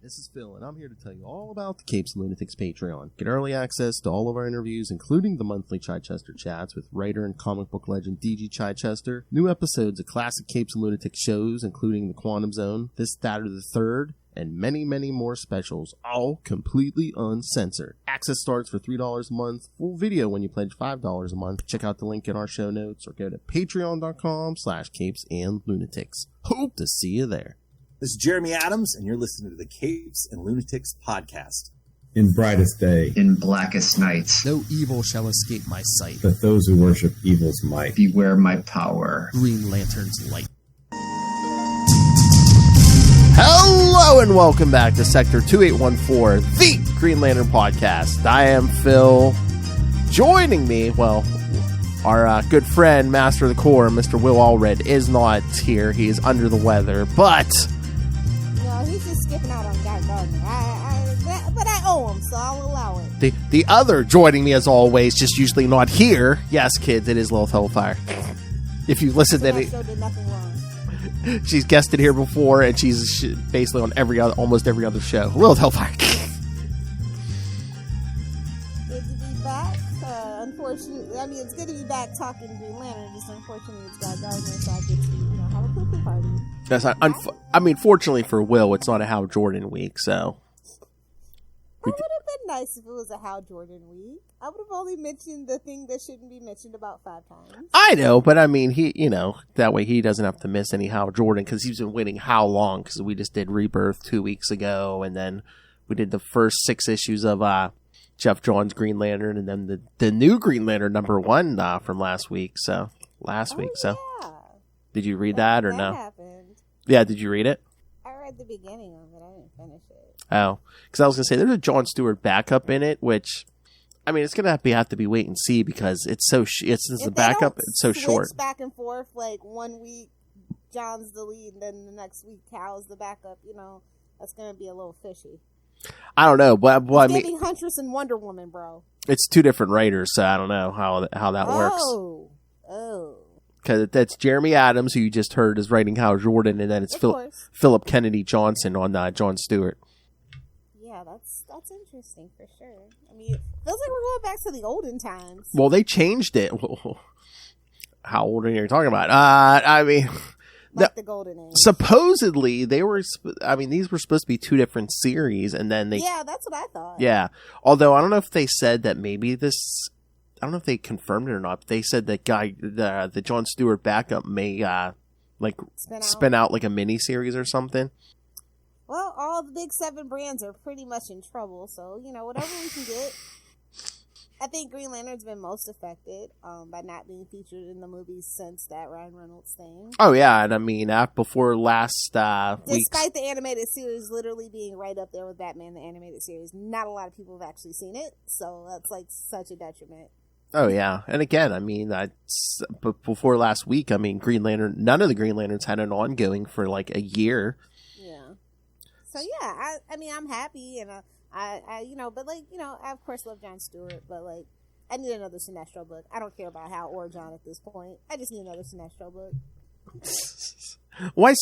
This is Phil, and I'm here to tell you all about the Capes and Lunatics Patreon. Get early access to all of our interviews, including the monthly Chichester chats with writer and comic book legend DG Chichester, new episodes of classic Capes and Lunatics shows, including The Quantum Zone, This, That, or the Third, and many, many more specials, all completely uncensored. Access starts for $3 a month, full video when you pledge $5 a month. Check out the link in our show notes or go to patreon.com/CapesandLunatics. Hope to see you there. This is Jeremy Adams, and you're listening to the Capes and Lunatics podcast. In brightest day, in blackest nights, no evil shall escape my sight, but those who worship evil's might. Beware my power. GreenLantern's light. Hello and welcome back to Sector 2814, the Green Lantern podcast. I am Phil. Joining me, well, our good friend, Master of the Corps, Mr. Will Allred, is not here. He is under the weather, but... No, he's just skipping out on Guy Gardner. But I owe him, so I'll allow it. The other joining me, as always, just usually not here. Yes, kids, it is Lilith Hellfire. If you listen to it... Show did nothing wrong. She's guested here before, and she's basically on almost every other show. Lilith Hellfire. Good to be back. Unfortunately, I mean, it's good to be back talking Green Lantern. Just unfortunately, it's Guy Gardner, so I get to, have a poo-poo party. That's not, fortunately for Will, it's not a Hal Jordan week, so... It would have been nice if it was a Hal Jordan week. I would have only mentioned the thing that shouldn't be mentioned about 5 times. I know, but I mean, he, that way he doesn't have to miss any Hal Jordan, because he's been waiting how long? Because we just did Rebirth 2 weeks ago, and then we did the first 6 issues of Jeff Johns' Green Lantern, and then the new Green Lantern #1 from last week. So did you read that or no? Happened. Yeah, did you read it? I read the beginning of it. I didn't finish it. Oh, because I was gonna say there's a Jon Stewart backup in it, which, I mean, it's gonna have to be wait and see because it's so it's the backup. It's so short. Back and forth, like 1 week John's the lead, and then the next week Hal's the backup. That's gonna be a little fishy. I don't know, but I mean, Huntress and Wonder Woman, bro. It's 2 different writers, so I don't know how that works. Oh. Because that's Jeremy Adams, who you just heard, is writing Hal Jordan, and then it's Philip Kennedy Johnson on Jon Stewart. Yeah, that's interesting for sure. I mean, it feels like we're going back to the olden times. Well, they changed it. How old are you talking about? I mean, the golden age. Supposedly they were. I mean, these were supposed to be 2 different series, and then they. Yeah, that's what I thought. Yeah, although I don't know if they said that maybe this. I don't know if they confirmed it or not. But they said that the Jon Stewart backup may spin out like a mini series or something. Well, all the big 7 brands are pretty much in trouble, so, whatever we can get. I think Green Lantern's been most affected by not being featured in the movies since that Ryan Reynolds thing. Oh, yeah, and I mean, before last Despite the animated series literally being right up there with Batman, the animated series, not a lot of people have actually seen it, so that's, such a detriment. Oh, yeah, and again, I mean, but before last week, I mean, Green Lantern, none of the Green Lanterns had an ongoing for, a year. So yeah, I mean, I'm happy, and I I of course love Jon Stewart, but I need another Sinestro book. I don't care about Hal or John at this point. I just need another Sinestro book. Well, I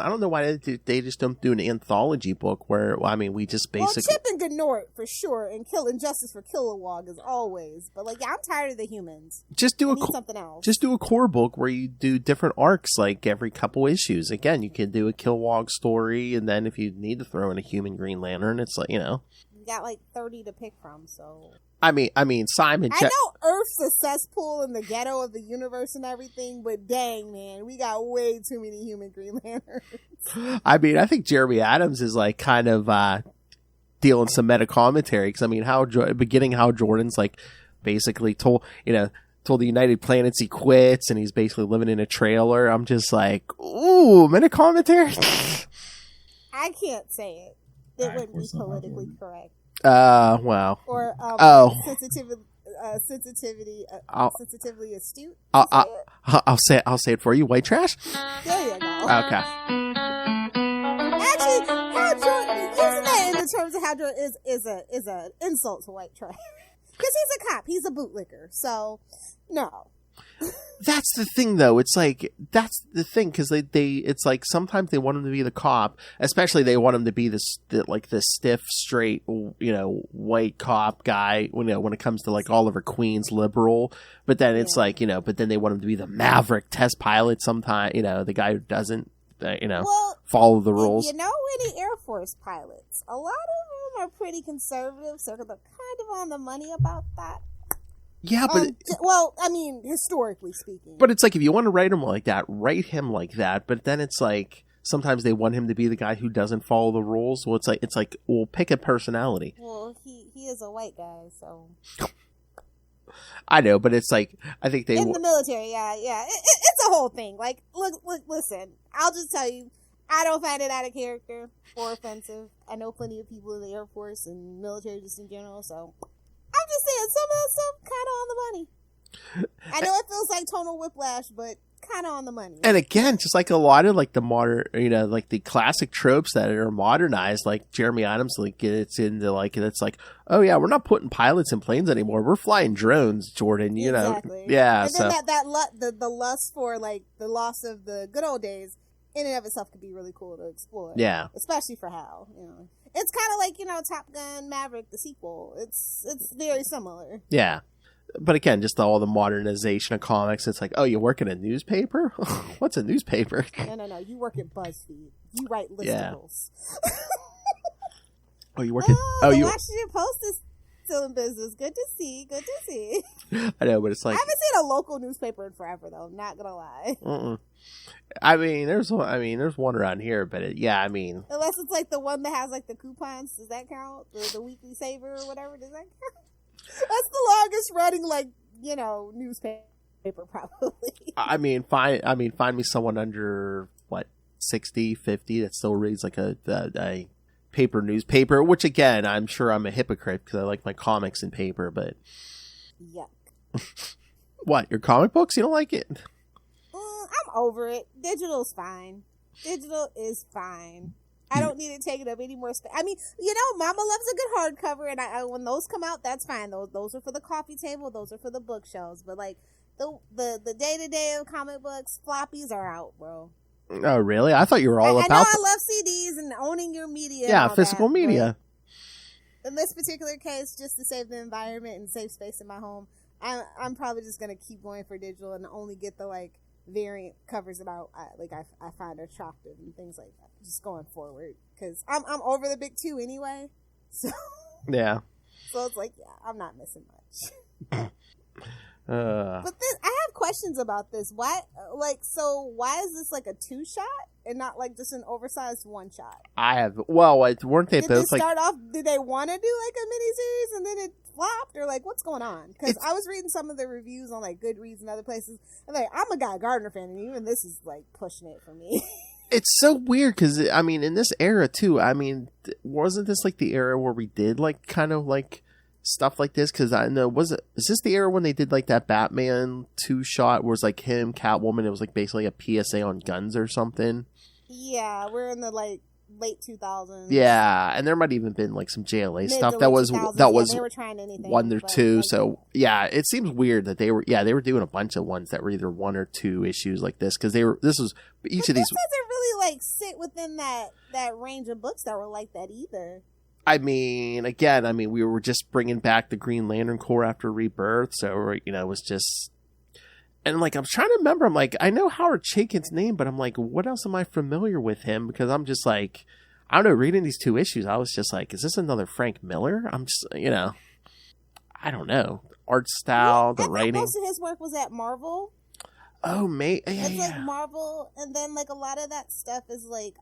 don't know why they just don't do an anthology book where, we just basically... Well, Chip and Gnort for sure, and Justice for Kilowog as always. But, I'm tired of the humans. Just do something else. Just do a core book where you do different arcs, every couple issues. Again, you can do a Kilowog story, and then if you need to throw in a human Green Lantern, it's You got, 30 to pick from, so... I mean, Simon... I know Earth's a cesspool in the ghetto of the universe and everything, but dang, man, we got way too many human Green Lanterns. I mean, I think Jeremy Adams is, kind of dealing some meta commentary, because, Hal Jordan's, basically told the United Planets he quits, and he's basically living in a trailer. I'm just ooh, meta commentary? I can't say it. It wouldn't be politically correct. Wow. Or sensitively astute. I'll say it for you. White trash. There you go. Okay. Actually, Hal Jordan, using that in the terms of Hal Jordan is an insult to white trash because he's a cop. He's a bootlicker. So no. That's the thing, though. It's like, that's the thing, because it's like sometimes they want him to be the cop, especially they want him to be the stiff, straight, white cop guy when it comes to like Oliver Queen's liberal. But then it's like, but then they want him to be the maverick test pilot sometime, the guy who doesn't, follow the rules. Any Air Force pilots, a lot of them are pretty conservative, so they're kind of on the money about that. Yeah, but historically speaking. But it's like, if you want to write him like that, write him like that. But then it's like, sometimes they want him to be the guy who doesn't follow the rules. Well, it's like, well, pick a personality. Well, he is a white guy, so. I know, but it's like, I think they in the military, yeah. It's a whole thing. Like, look, listen. I'll just tell you, I don't find it out of character or offensive. I know plenty of people in the Air Force and military just in general, so. I'm just saying, some of the stuff kind of on the money. I know it feels like tonal whiplash, but kind of on the money. And again, just like a lot of like the modern, like the classic tropes that are modernized, like Jeremy Adams, like gets into like, it's like, oh yeah, we're not putting pilots in planes anymore. We're flying drones, Jordan. Exactly. Yeah. And then the lust for like the loss of the good old days, in and of itself, could be really cool to explore. Yeah. Especially for Hal. It's kind of like, Top Gun Maverick, the sequel. It's very similar. Yeah. But again, just all the modernization of comics, it's like, oh, you work in a newspaper? What's a newspaper? No. You work at BuzzFeed. You write listables. Yeah. Oh, you work at... the Washington Post is still in business. Good to see. I know, but it's like... I haven't seen a local newspaper in forever, though. Not gonna lie. There's one around here, but unless it's like the one that has like the coupons, does that count? The Weekly Saver or whatever, does that count? That's the longest running newspaper probably. Find me someone under 60, 50 that still reads like a paper newspaper, which again, I'm sure I'm a hypocrite because I like my comics in paper, but yuck. What, your comic books? You don't like it? I'm over it. Digital's fine. Digital is fine. I don't need to take it up any more space. Mama loves a good hardcover, and I when those come out, that's fine. Those are for the coffee table. Those are for the bookshelves. But like the day-to-day of comic books, floppies are out, bro. Oh, really? I thought you were all about... I love CDs and owning your media. Yeah, physical media. In this particular case, just to save the environment and save space in my home, I'm probably just going to keep going for digital and only get the variant covers that I find attractive and things like that. Just going forward, because I'm over the big two anyway. So yeah. So it's like, yeah, I'm not missing much. But I have questions about this. Why is this like a 2-shot and not like just an oversized 1-shot? Weren't they? Did they start off? Did they want to do like a miniseries and then it flopped, or like what's going on? Because I was reading some of the reviews on like Goodreads and other places, and I'm a Guy Gardner fan, and even this is like pushing it for me. It's so weird because in this era too. Wasn't this like the era where we did like kind of like stuff like this? Because I know is this the era when they did like that Batman 2-shot where it was like him, Catwoman? It was like basically a PSA on guns or something. Yeah, we're in the late 2000s. Yeah, and there might even been like some JLA stuff that was they were trying anything, 1 or 2. So yeah, it seems weird that they were doing a bunch of ones that were either 1 or 2 issues like this, because this was each of these. This doesn't really like sit within that range of books that were like that either. We were just bringing back the Green Lantern Corps after Rebirth, so it was just. And like I'm trying to remember, I'm like, I know Howard Chaykin's name, but I'm like, what else am I familiar with him? Because I'm just like, I don't know, reading these 2 issues, I was just like, is this another Frank Miller? I'm just, I don't know. Art style, the writing. Most of his work was at Marvel. Oh, mate. Yeah, it's like Marvel, and then like a lot of that stuff is like,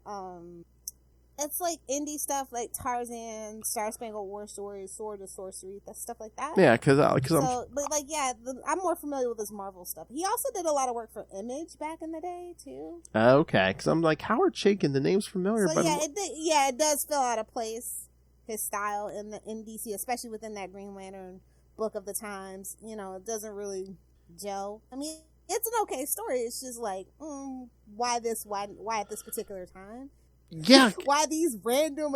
it's like indie stuff like Tarzan, Star Spangled War Stories, Sword of Sorcery, that stuff like that. Yeah, because I'm more familiar with his Marvel stuff. He also did a lot of work for Image back in the day too. Okay, because I'm like Howard Chaykin, the name's familiar, so, but it does feel out of place, his style in DC, especially within that Green Lantern book of the times. It doesn't really gel. It's an okay story. It's just like, why at this particular time? Yeah. Why these random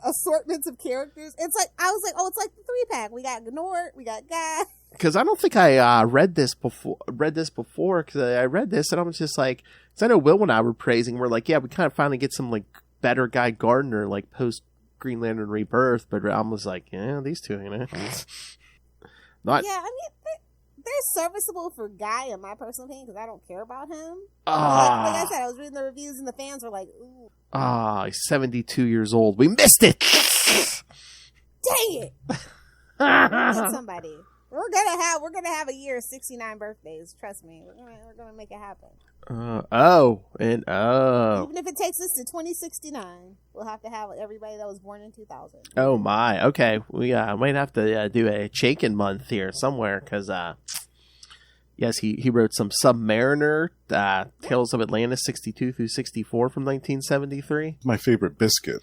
assortments of characters? It's like, I was like, oh, it's like the 3-pack. We got Gnort, we got Guy. Because I don't think I read this before. Because I read this and I was just like, because I know Will and I were praising. We're like, yeah, we kind of finally get some like better Guy Gardner like post Green Lantern Rebirth. But I was like, yeah, these two, you know, not. Yeah, I mean, they're serviceable for Guy in my personal opinion because I don't care about him. Like I said, I was reading the reviews and the fans were like, ooh. He's 72 years old. We missed it. Dang it! Get somebody. We're gonna have a year of 69 birthdays. Trust me, we're gonna make it happen. Even if it takes us to 2069, we'll have to have everybody that was born in 2000. Oh my. Okay, we might have to do a Chaikin month here somewhere because yes, he wrote some Submariner, Tales of Atlantis 62 through 64 from 1973. My favorite biscuit.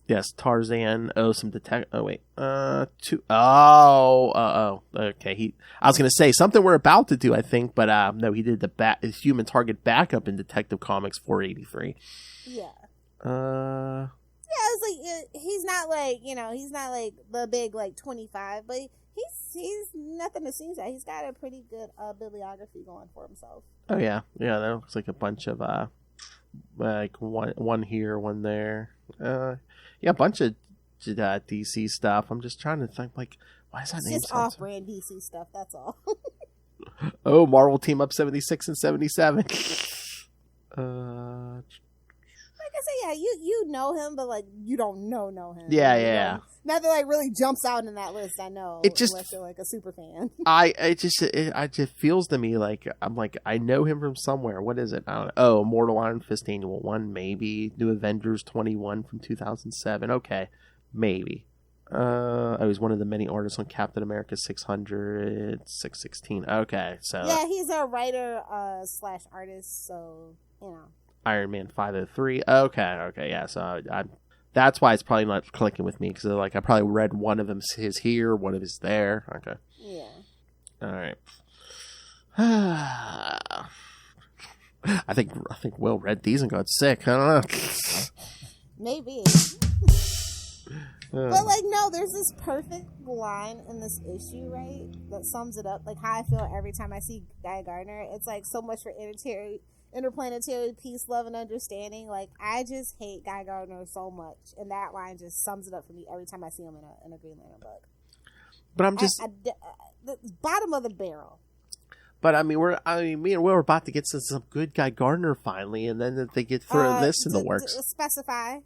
Yes, Tarzan. Some detect. Oh wait. Okay. I was gonna say something we're about to do, I think, but no, he did his Human Target backup in Detective Comics 483. Yeah. Yeah, it's like he's not like he's not like the big like 25, but he's nothing to sneeze at. He's got a pretty good bibliography going for himself. Oh yeah, that looks like a bunch of like one here, one there. A bunch of DC stuff. I'm just trying to think, like, why is that name? Just off-brand DC stuff. That's all. Oh, Marvel Team Up 76 and 77. Like I said, yeah, you know him, but like you don't know him. Yeah. Nothing like really jumps out in that list. I know. It just unless you're like a super fan. it just feels to me like I'm like I know him from somewhere. What is it? I don't know. Oh, Mortal Iron Fist Annual 1, maybe. New Avengers 21 from 2007. Okay, maybe. I was one of the many artists on Captain America 600, 616. Okay, so yeah, he's a writer slash artist. So Iron Man 503. Okay, yeah. So that's why it's probably not clicking with me because like I probably read one of them his here, one of his there. Okay. Yeah. All right. I think Will read these and got sick. I don't know. Maybe. But like no, there's this perfect line in this issue, right? That sums it up. Like how I feel every time I see Guy Gardner. It's like so much for interplanetary peace, love, and understanding. Like I just hate Guy Gardner so much, and that line just sums it up for me every time I see him in a Green Lantern book. But I'm just the bottom of the barrel. But me and Will are about to get some good Guy Gardner finally, and then they get throw this in the works. Specify.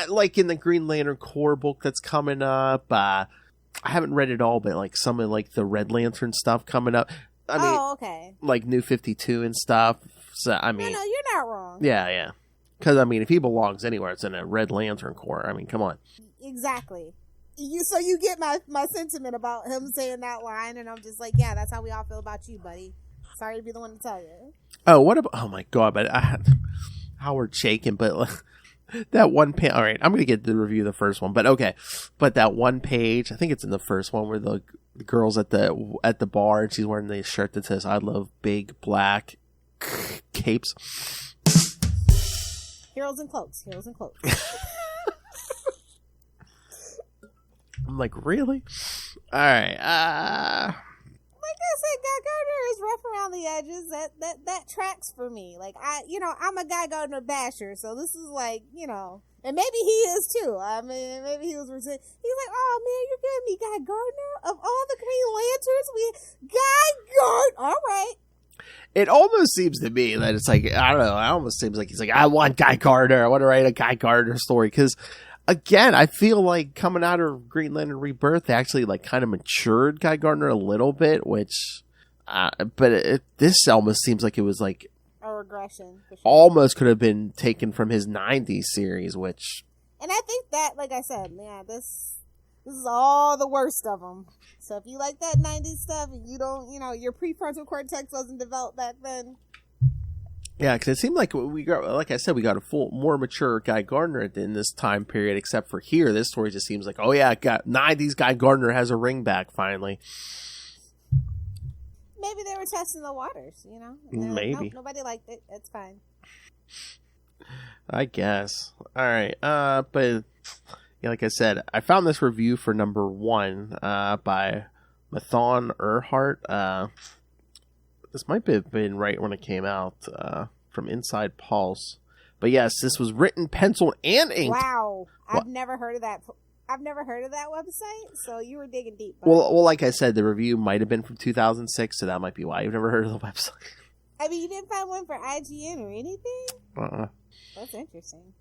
Like in the Green Lantern Corps book that's coming up. I haven't read it all, but like some of like the Red Lantern stuff coming up. I mean, okay. Like New 52 and stuff. So I mean, no, you're not wrong. Yeah. Because if he belongs anywhere, it's in a Red Lantern Corps. I mean, come on. Exactly. So you get my sentiment about him saying that line, and I'm just like, yeah, that's how we all feel about you, buddy. Sorry to be the one to tell you. Oh, what about? Oh my God! But Howard Chaikin, but. That one page. All right, I'm gonna get the review of the first one, but okay. But that one page, I think it's in the first one where the girl's at the bar and she's wearing the shirt that says "I love big black capes." Heroes and cloaks. I'm like, really? All right. Like I said, Guy Gardner is rough around the edges. That tracks for me. Like I'm a Guy Gardner basher, so this is like, and maybe he is too. I mean, maybe he was. He's like, oh man, you're giving me Guy Gardner of all the Green Lanterns. Guy Gardner. All right. It almost seems to me that it's like, I don't know. It almost seems like he's like, I want Guy Gardner. I want to write a Guy Gardner story because. Again, I feel like coming out of Green Lantern Rebirth, they actually like kind of matured Guy Gardner a little bit, which, but this almost seems like it was like a regression. For sure. Almost could have been taken from his '90s series, which. And I think that, like I said, man, this is all the worst of them. So if you like that '90s stuff, and you don't, your prefrontal cortex wasn't developed back then. Yeah, because it seemed like we got a more mature Guy Gardner in this time period, except for here. This story just seems like, 90s Guy Gardner has a ring back finally. Maybe they were testing the waters, Maybe. Nope, nobody liked it. It's fine. I guess. All right. But yeah, like I said, I found this review for number 1 by Mathon Earhart. This might have been right when it came out from Inside Pulse. But yes, this was written, penciled, and inked. Wow. What? I've never heard of that website, so you were digging deep. Bud. Well, like I said, the review might have been from 2006, so that might be why you've never heard of the website. I mean, you didn't find one for IGN or anything? That's interesting.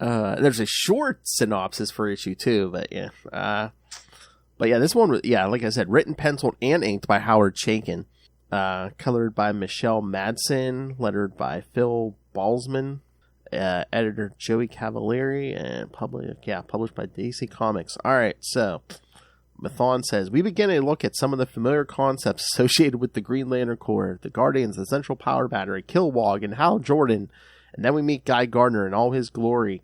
There's a short synopsis for issue 2, but yeah. But yeah, this one was, yeah, like I said, written, penciled, and inked by Howard Chaykin. Colored by Michelle Madsen, lettered by Phil Balsman, editor Joey Cavalieri, and published by DC Comics. All right, so Mathon says, we begin a look at some of the familiar concepts associated with the Green Lantern Corps, the Guardians, the Central Power Battery, Kilowog, and Hal Jordan, and then we meet Guy Gardner in all his glory.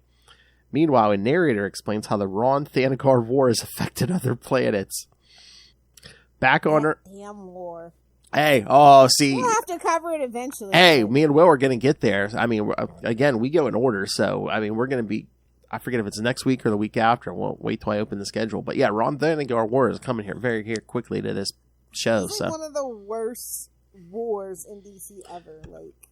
Meanwhile, a narrator explains how the Rann Thanagar War has affected other planets. Back on Earth. Damn war. Hey, see. We'll have to cover it eventually. Hey, me and Will are going to get there. I mean, again, we go in order, so, I mean, we're going to be, I forget if it's next week or the week after. We'll wait till I open the schedule. But yeah, Rann Thanagar War is coming here quickly to this show. It's like one of the worst wars in DC ever. Like,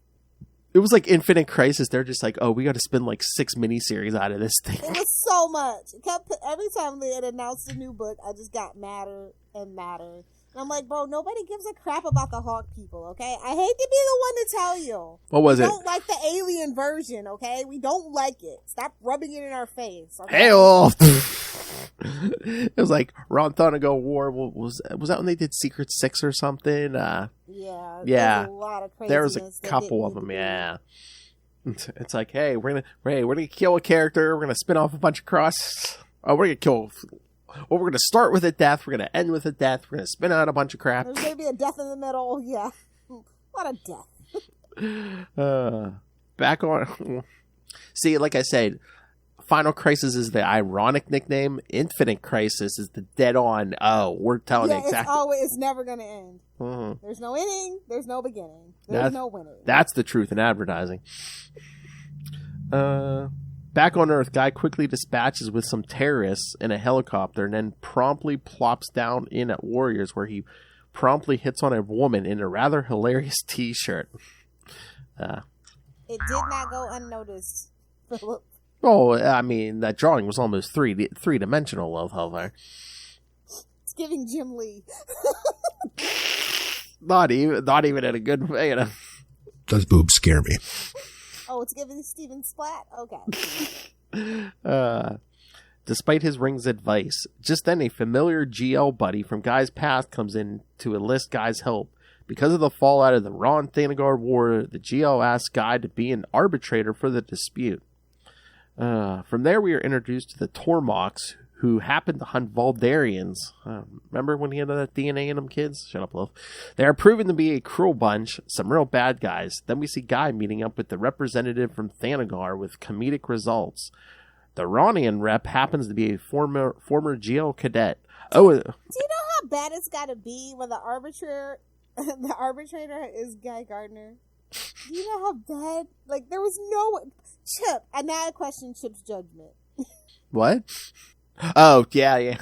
it was like Infinite Crisis. They're just like, oh, we got to spend like 6 miniseries out of this thing. it was so much. It kept, every time they had announced a new book, I just got madder and madder. And I'm like, bro, nobody gives a crap about the Hawk people, okay? I hate to be the one to tell you. What was we it? don't like the alien version, okay? We don't like it. Stop rubbing it in our face. Okay? Hey, it was like Rann Thanagar War. Was that when they did Secret 6 or something? Yeah. Yeah. A lot of There was a couple of them, yeah. It's like, hey, we're gonna kill a character. We're gonna spin off a bunch of crosses. Oh, we're gonna kill. Well, we're going to start with a death. We're going to end with a death. We're going to spin out a bunch of crap. There's going to be a death in the middle. Yeah. What a death. Back on. See, like I said, Final Crisis is the ironic nickname. Infinite Crisis is the dead on. Oh, we're telling exactly. It's never going to end. Mm-hmm. There's no ending. There's no beginning. There's no winning. That's the truth in advertising. Back on Earth, Guy quickly dispatches with some terrorists in a helicopter and then promptly plops down in at Warriors, where he promptly hits on a woman in a rather hilarious t-shirt. It did not go unnoticed, Philip. Oh, I mean, that drawing was almost three-dimensional, love, however. It's giving Jim Lee. Not even in a good way, you know. Those boobs scare me. Oh, it's giving Steven Splat? Okay. Despite his ring's advice, just then a familiar GL buddy from Guy's past comes in to enlist Guy's help. Because of the fallout of the Rann Thanagar War, the GL asks Guy to be an arbitrator for the dispute. From there, we are introduced to the Tormoks, who happen to hunt Valdarians. Remember when he had that DNA in them, kids? Shut up, love. They are proven to be a cruel bunch, some real bad guys. Then we see Guy meeting up with the representative from Thanagar with comedic results. The Rannian rep happens to be a former GL cadet. Oh, do you know how bad it's got to be when the arbitrator is Guy Gardner? Do you know how bad? Like, there was no Chip. And now I question Chip's judgment. What? Oh, yeah.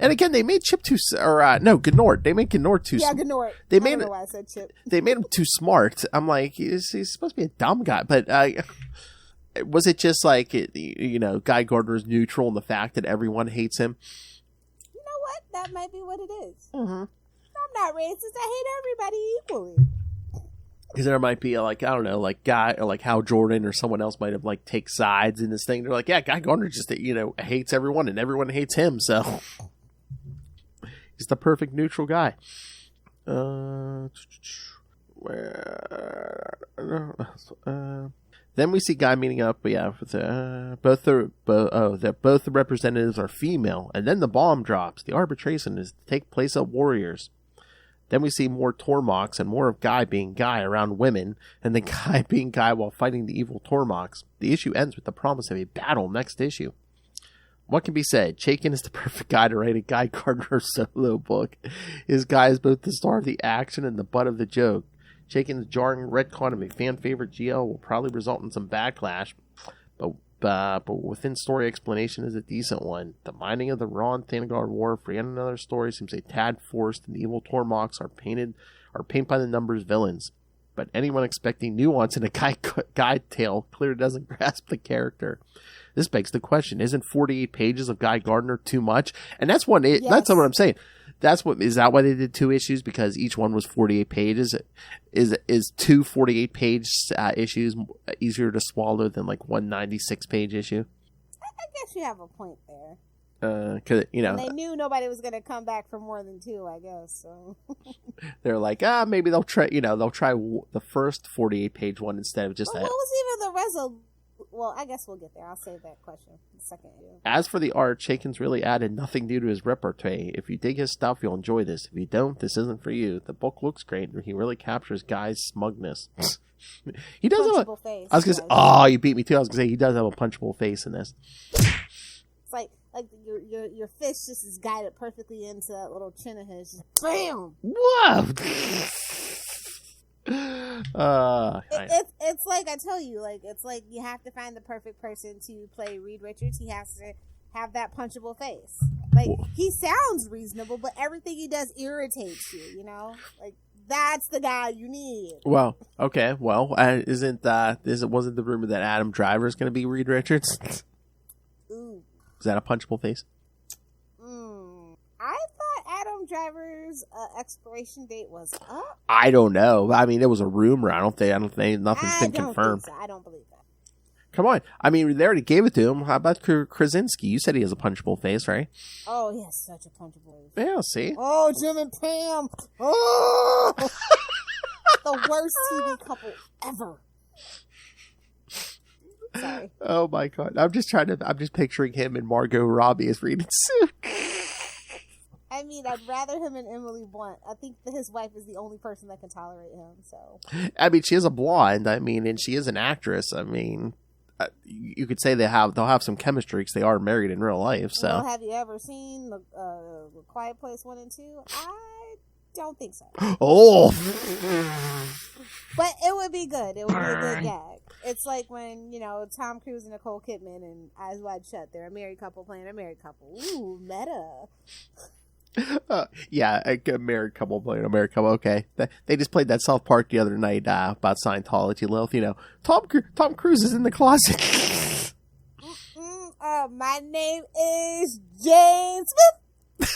And again, they made Chip Gnort. They made Gnort too. Yeah, Gnort. I don't know why I said Chip. They made him too smart. I'm like, he's supposed to be a dumb guy. But was it just like, Guy Gardner's neutral in the fact that everyone hates him? You know what? That might be what it is. Mm-hmm. I'm not racist. I hate everybody equally. Because there might be like, I don't know, like Guy or like Hal Jordan or someone else might have like take sides in this thing. They're like, yeah, Guy Gardner just hates everyone and everyone hates him, so he's the perfect neutral guy. Then we see Guy meeting up, with both the representatives are female, and then the bomb drops. The arbitration is to take place at Warriors. Then we see more Tormoks and more of Guy being Guy around women, and then Guy being Guy while fighting the evil Tormoks. The issue ends with the promise of a battle next issue. What can be said? Chaykin is the perfect guy to write a Guy Gardner solo book. His Guy is both the star of the action and the butt of the joke. Chaykin's jarring retcon of a fan-favorite GL will probably result in some backlash, but within story explanation is a decent one. The mining of the Rann Thanagar War for yet another story seems a tad forced, and the evil Tormoks are paint by the numbers villains. But anyone expecting nuance in a guide tale clearly doesn't grasp the character. This begs the question: isn't 48 pages of Guy Gardner too much? And that's what I'm saying. Is that why they did 2 issues? Because each one was 48 pages. Is 2 48-page issues easier to swallow than like one 96-page issue? I guess you have a point there. Cause, you know, and they knew nobody was going to come back for more than 2, I guess. So they're like, maybe they'll try. They'll try the first 48-page one instead of just that. What was even the rest of? Well, I guess we'll get there. I'll save that question for the second issue. As for the art, Chaykin's really added nothing new to his repertoire. If you dig his stuff, you'll enjoy this. If you don't, this isn't for you. The book looks great, and he really captures Guy's smugness. He does have a face. I was gonna say, you beat me too. I was gonna say he does have a punchable face in this. It's like your fist just is guided perfectly into that little chin of his. Just bam! Whoa! It's like I tell you, it's like you have to find the perfect person to play Reed Richards. He has to have that punchable face. He sounds reasonable, but everything he does irritates you. You know, that's the guy you need. Well, okay. Well, wasn't the rumor that Adam Driver is going to be Reed Richards? Ooh, is that a punchable face? I thought Adam Driver's expiration date was up. I don't know. I mean, it was a rumor. I don't think nothing's been confirmed. So. I don't believe that. Come on. I mean, they already gave it to him. How about Krasinski? You said he has a punchable face, right? Oh, he has such a punchable face. Yeah, see? Oh, Jim and Pam. Oh! The worst TV couple ever. Sorry. Oh, my God. I'm just picturing him and Margot Robbie as Reed and Sue. I mean, I'd rather him and Emily Blunt. I think that his wife is the only person that can tolerate him. So, I mean, she is a blonde. I mean, and she is an actress. I mean, you could say they'll have some chemistry because they are married in real life. So, well, have you ever seen the Quiet Place 1 and 2? I don't think so. Oh, but it would be good. It would be a good gag. It's like when Tom Cruise and Nicole Kidman and Eyes Wide Shut. They're a married couple playing a married couple. Ooh, meta. Yeah, a married couple playing a married couple. Okay, they just played that South Park the other night about Scientology. Lilith, Tom Cruise is in the closet. My name is James Smith.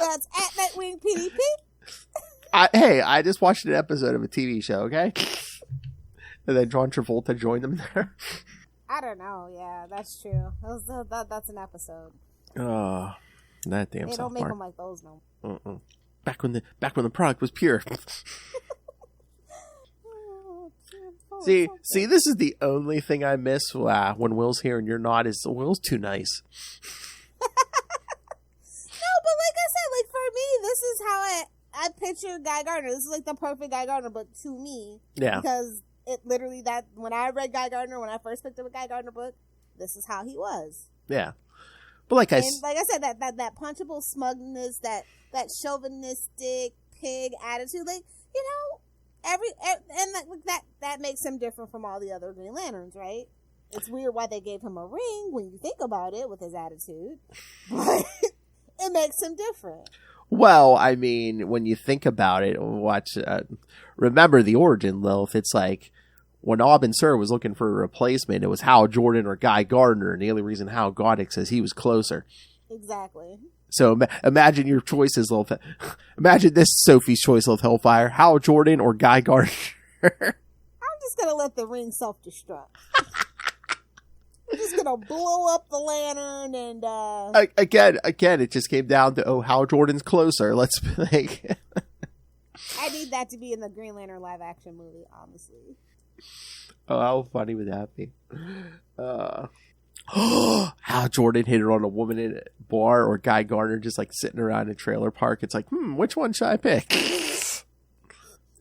That's at Nightwing PDP. I just watched an episode of a TV show. Okay, and then John Travolta joined them there. I don't know. Yeah, that's true. That's an episode. That damn they South don't make Park. them like those no more. Back when the product was pure. See, this is the only thing I miss when Will's here and you're not. Is Will's too nice? No, but like I said, for me, this is how I picture Guy Gardner. This is like the perfect Guy Gardner, but to me, yeah, because it literally when I read Guy Gardner, when I first picked up a Guy Gardner book, this is how he was. Yeah. But like I said, that punchable smugness, that chauvinistic pig attitude, that makes him different from all the other Green Lanterns, right? It's weird why they gave him a ring when you think about it with his attitude, but it makes him different. Well, I mean, when you think about it, remember the origin, Lilith. It's like, when Aubin Sur was looking for a replacement, it was Hal Jordan or Guy Gardner, and the only reason Hal got it says he was closer. Exactly. So imagine your choices, Lilith. Imagine this Sophie's choice, Lilith Hellfire: Hal Jordan or Guy Gardner. I'm just gonna let the ring self-destruct. I'm just gonna blow up the lantern and. Again, it just came down to Hal Jordan's closer. Let's like. I need that to be in the Green Lantern live action movie, honestly. Oh, how funny would that be? Hal Jordan hit it on a woman in a bar, or Guy Gardner just like sitting around a trailer park. It's like, which one should I pick?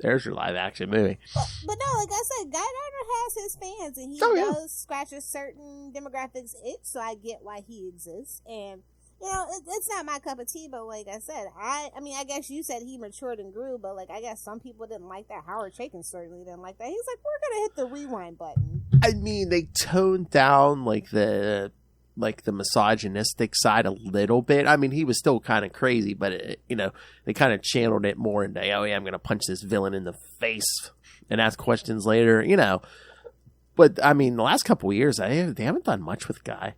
There's your live action movie. But no, like I said, Guy Gardner has his fans, and he does scratch a certain demographics itch, so I get why he exists. And, it's not my cup of tea, but like I said, I mean, I guess you said he matured and grew, but like, I guess some people didn't like that. Howard Chaykin certainly didn't like that. He's like, we're going to hit the rewind button. I mean, they toned down like the misogynistic side a little bit. I mean, he was still kind of crazy, but they kind of channeled it more into, oh yeah, I'm going to punch this villain in the face and ask questions later, But I mean, the last couple of years, they haven't done much with Guy.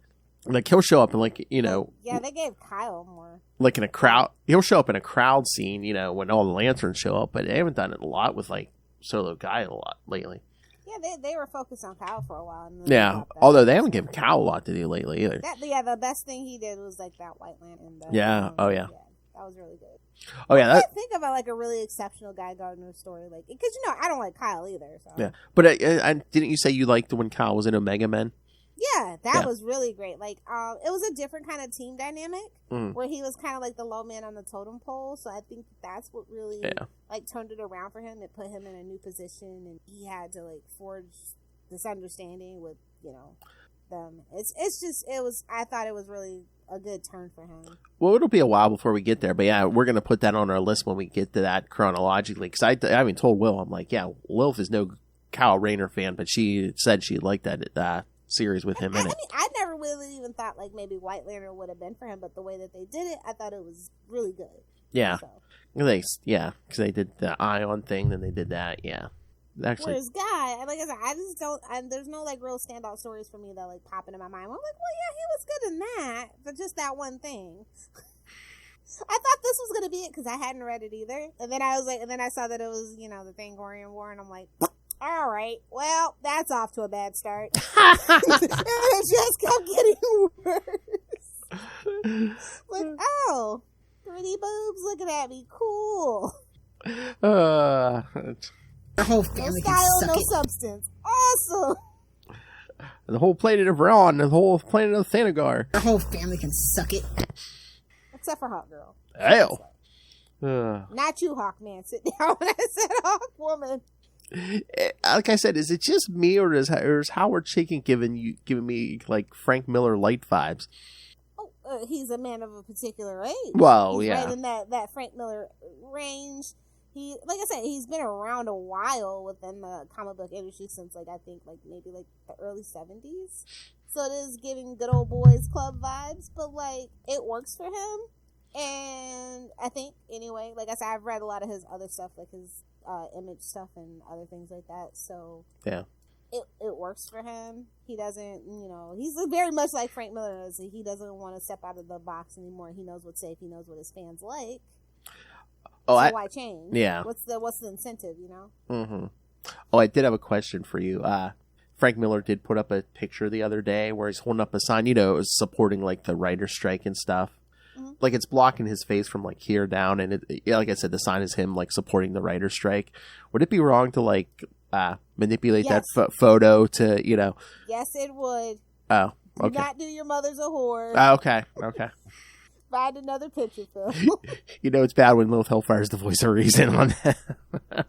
Like, he'll show up and Yeah, they gave Kyle more. Like in a crowd, he'll show up in a crowd scene, when all the lanterns show up, but they haven't done it a lot with like solo Guy a lot lately. Yeah, they were focused on Kyle for a while. Yeah, although they haven't given Kyle a lot to do lately either. The best thing he did was like that White Lantern. Yeah, that was really good. Oh yeah, I think about like a really exceptional Guy Gardner story, like because I don't like Kyle either. So. Yeah, but I didn't you say you liked when Kyle was in Omega Men? Yeah, that was really great. Like, it was a different kind of team dynamic where he was kind of like the low man on the totem pole. So I think that's what really like turned it around for him. It put him in a new position, and he had to like forge this understanding with them. I thought it was really a good turn for him. Well, it'll be a while before we get there, but yeah, we're gonna put that on our list when we get to that chronologically. Because I even told Will, I'm like, yeah, Lilith is no Kyle Rayner fan, but she said she liked that series with him in it. I mean, I never really even thought like maybe White Lantern would have been for him, but the way that they did it, I thought it was really good. Yeah, so. Because they did the Ion thing, then they did that. Yeah, actually. Whereas Guy, like I said, I just don't. There's no like real standout stories for me that like pop into my mind. I'm like, well, yeah, he was good in that, but just that one thing. I thought this was gonna be it because I hadn't read it either, and then I was like, and then I saw that it was the Thanagar War, and I'm like. All right, well, that's off to a bad start. It just kept getting worse. Like, oh, pretty boobs looking at me, cool. The whole family no can style, suck no it. substance. Awesome. The whole planet of Rann, the whole planet of Thanagar. The whole family can suck it. Except for Hawk Girl. Hell. Not you, Hawkman. Sit down when I said Hawk Woman. Like I said, is it just me or is Howard Chaykin giving me like Frank Miller light vibes? Oh, he's a man of a particular age. Well, he's yeah, right in that Frank Miller range. He, like I said, he's been around a while within the comic book industry since like I think like maybe like the early 70s. So it is giving good old boys club vibes, but like it works for him. And I think anyway, like I said, I've read a lot of his other stuff, like his image stuff and other things like that. So yeah, it works for him. He doesn't, he's very much like Frank Miller. He doesn't want to step out of the box anymore. He knows what's safe. He knows what his fans like. Oh, so why change? Yeah. What's the incentive? Mm-hmm. Oh, I did have a question for you. Frank Miller did put up a picture the other day where he's holding up a sign, supporting like the writer's strike and stuff. Mm-hmm. Like it's blocking his face from like here down, and like I said, the sign is him like supporting the writer's strike. Would it be wrong to like manipulate Yes. that photo to Yes, it would. Oh, okay. Do not do your mother's a whore. Okay. Find another picture, Phil. It's bad when Lilith Hellfire is the voice of reason on that.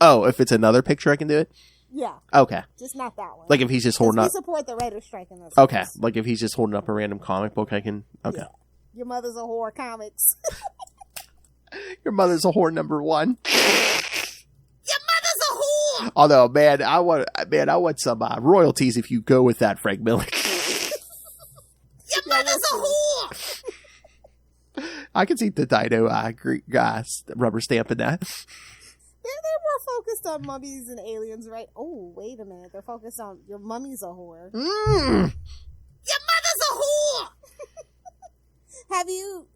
Oh, if it's another picture, I can do it. Yeah. Okay. Just not that one. Like if he's just holding up. We support the writer's strike in those. Okay. Cases. Like if he's just holding up a random comic book, I can. Okay. Yeah. Your mother's a whore comics. Your mother's a whore number 1. Your mother's a whore. Although, I want some royalties if you go with that, Frank Miller. Your mother's a whore. I can see the Dino rubber stamping that. They're more focused on mummies and aliens, right? Oh, wait a minute. They're focused on your mummy's a whore. Your mother's a whore. Have you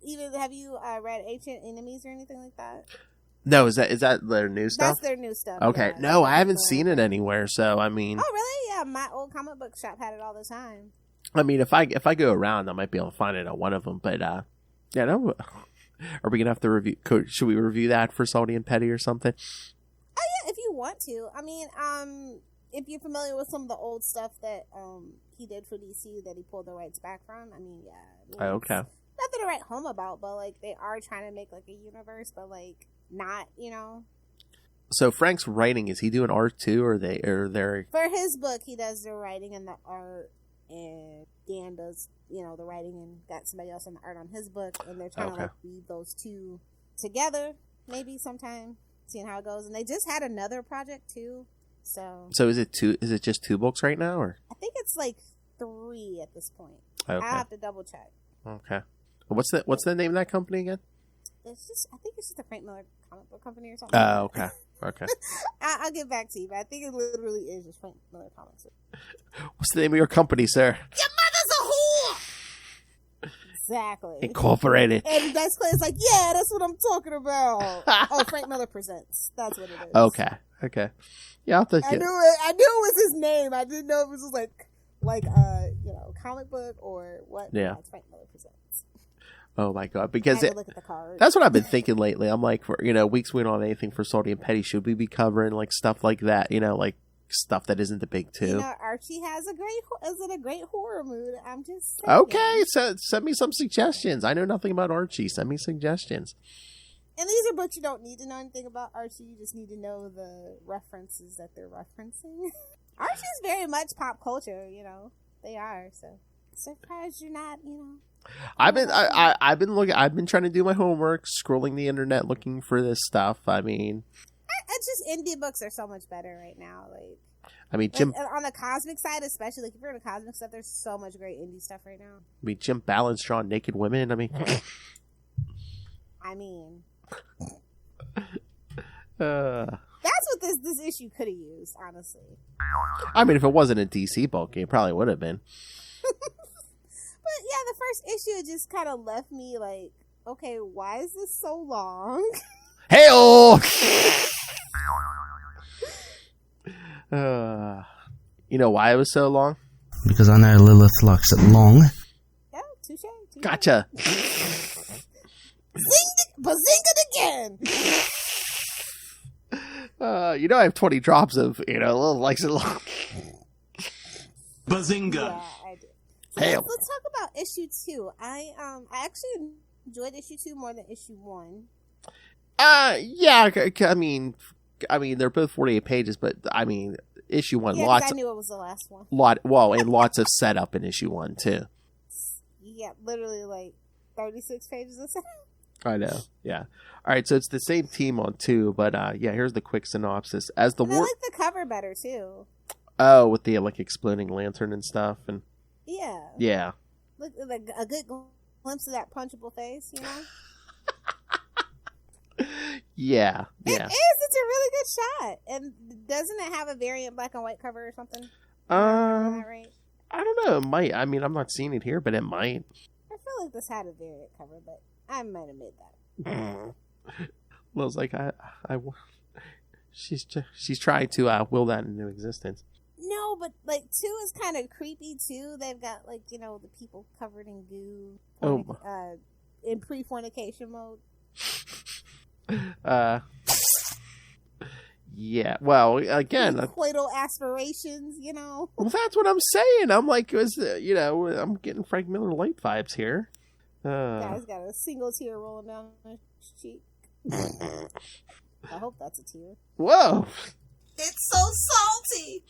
read Ancient Enemies or anything like that? No, is that their new stuff? That's their new stuff. Okay. Yeah. No, I haven't seen it anywhere, so I mean. Oh, really? Yeah, my old comic book shop had it all the time. I mean, if I go around, I might be able to find it on one of them, but yeah, no. Are we gonna have to review? Should we review that for Salty and Petty or something? Oh yeah, if you want to. I mean, if you're familiar with some of the old stuff that he did for DC that he pulled the rights back from, I mean, yeah. Okay. Nothing to write home about, but like they are trying to make like a universe, but like not, So Frank's writing, is he doing art too, or they're for his book he does the writing and the art. and Dan does, the writing and got somebody else on the art on his book, and they're trying to like weave those two together, maybe sometime, seeing how it goes. And they just had another project too. So is it two? Is it just 2 books right now, or? I think it's like 3 at this point. Okay. I'll have to double check. Okay. What's the name of that company again? I think it's just the Frank Miller comic book company or something. Oh, okay. Okay. I'll get back to you, but I think it literally is just Frank Miller Comics. What's the name of your company, sir? Your mother's a whore! Exactly. Incorporated. And that's it's like, yeah, that's what I'm talking about. Oh, Frank Miller Presents. That's what it is. Okay. Yeah, I'll have to I knew it was his name. I didn't know if it was like comic book or what. Yeah. It's Frank Miller Presents. Oh my god! Because look at the card. That's what I've been thinking lately. I'm like, for weeks we don't have anything for Salty and Petty. Should we be covering like stuff like that? Like stuff that isn't the big 2. Archie is in a great horror mood. I'm just saying. Okay, so send me some suggestions. I know nothing about Archie. Send me suggestions. And these are books you don't need to know anything about Archie. You just need to know the references that they're referencing. Archie's very much pop culture. They are. So surprised you're not. I've been looking. I've been trying to do my homework, scrolling the internet, looking for this stuff. I mean, it's just indie books are so much better right now. Jim on the cosmic side, especially if you're into cosmic stuff, there's so much great indie stuff right now. Jim Ballard's drawn naked women. That's what this issue could have used, honestly. If it wasn't a DC book, it probably would have been. But yeah, the first issue just kind of left me like, okay, why is this so long? Hey-oh! You know why it was so long? Because I know Lilith likes it long. Yeah, touche. Gotcha. Bazinga again! I have 20 drops of, Lilith likes it long. Bazinga! Yeah, I do. Hey. Let's talk about issue 2. I actually enjoyed issue 2 more than issue 1. Yeah. They're both 48 pages, but issue 1, lots. I knew it was the last one. And lots of setup in issue 1 too. Yeah, literally like 36 pages of setup. I know. Yeah. All right. So it's the same team on 2, but here's the quick synopsis. As the war, I like the cover better too. Oh, with the exploding lantern and stuff, and yeah. Look, like a good glimpse of that punchable face, Yeah. It is. It's a really good shot. And doesn't it have a variant black and white cover or something? Right? I don't know. It might. I'm not seeing it here, but it might. I feel like this had a variant cover, but I might have made that. Lil's like, she's trying to will that into existence. No, but 2 is kind of creepy too. They've got the people covered in goo. In pre-fornication mode. Yeah. Well, again, coital aspirations. Well, that's what I'm saying. I'm like, I'm getting Frank Miller Light vibes here. Guy's got a single tear rolling down his cheek. I hope that's a tear. Whoa! It's so salty.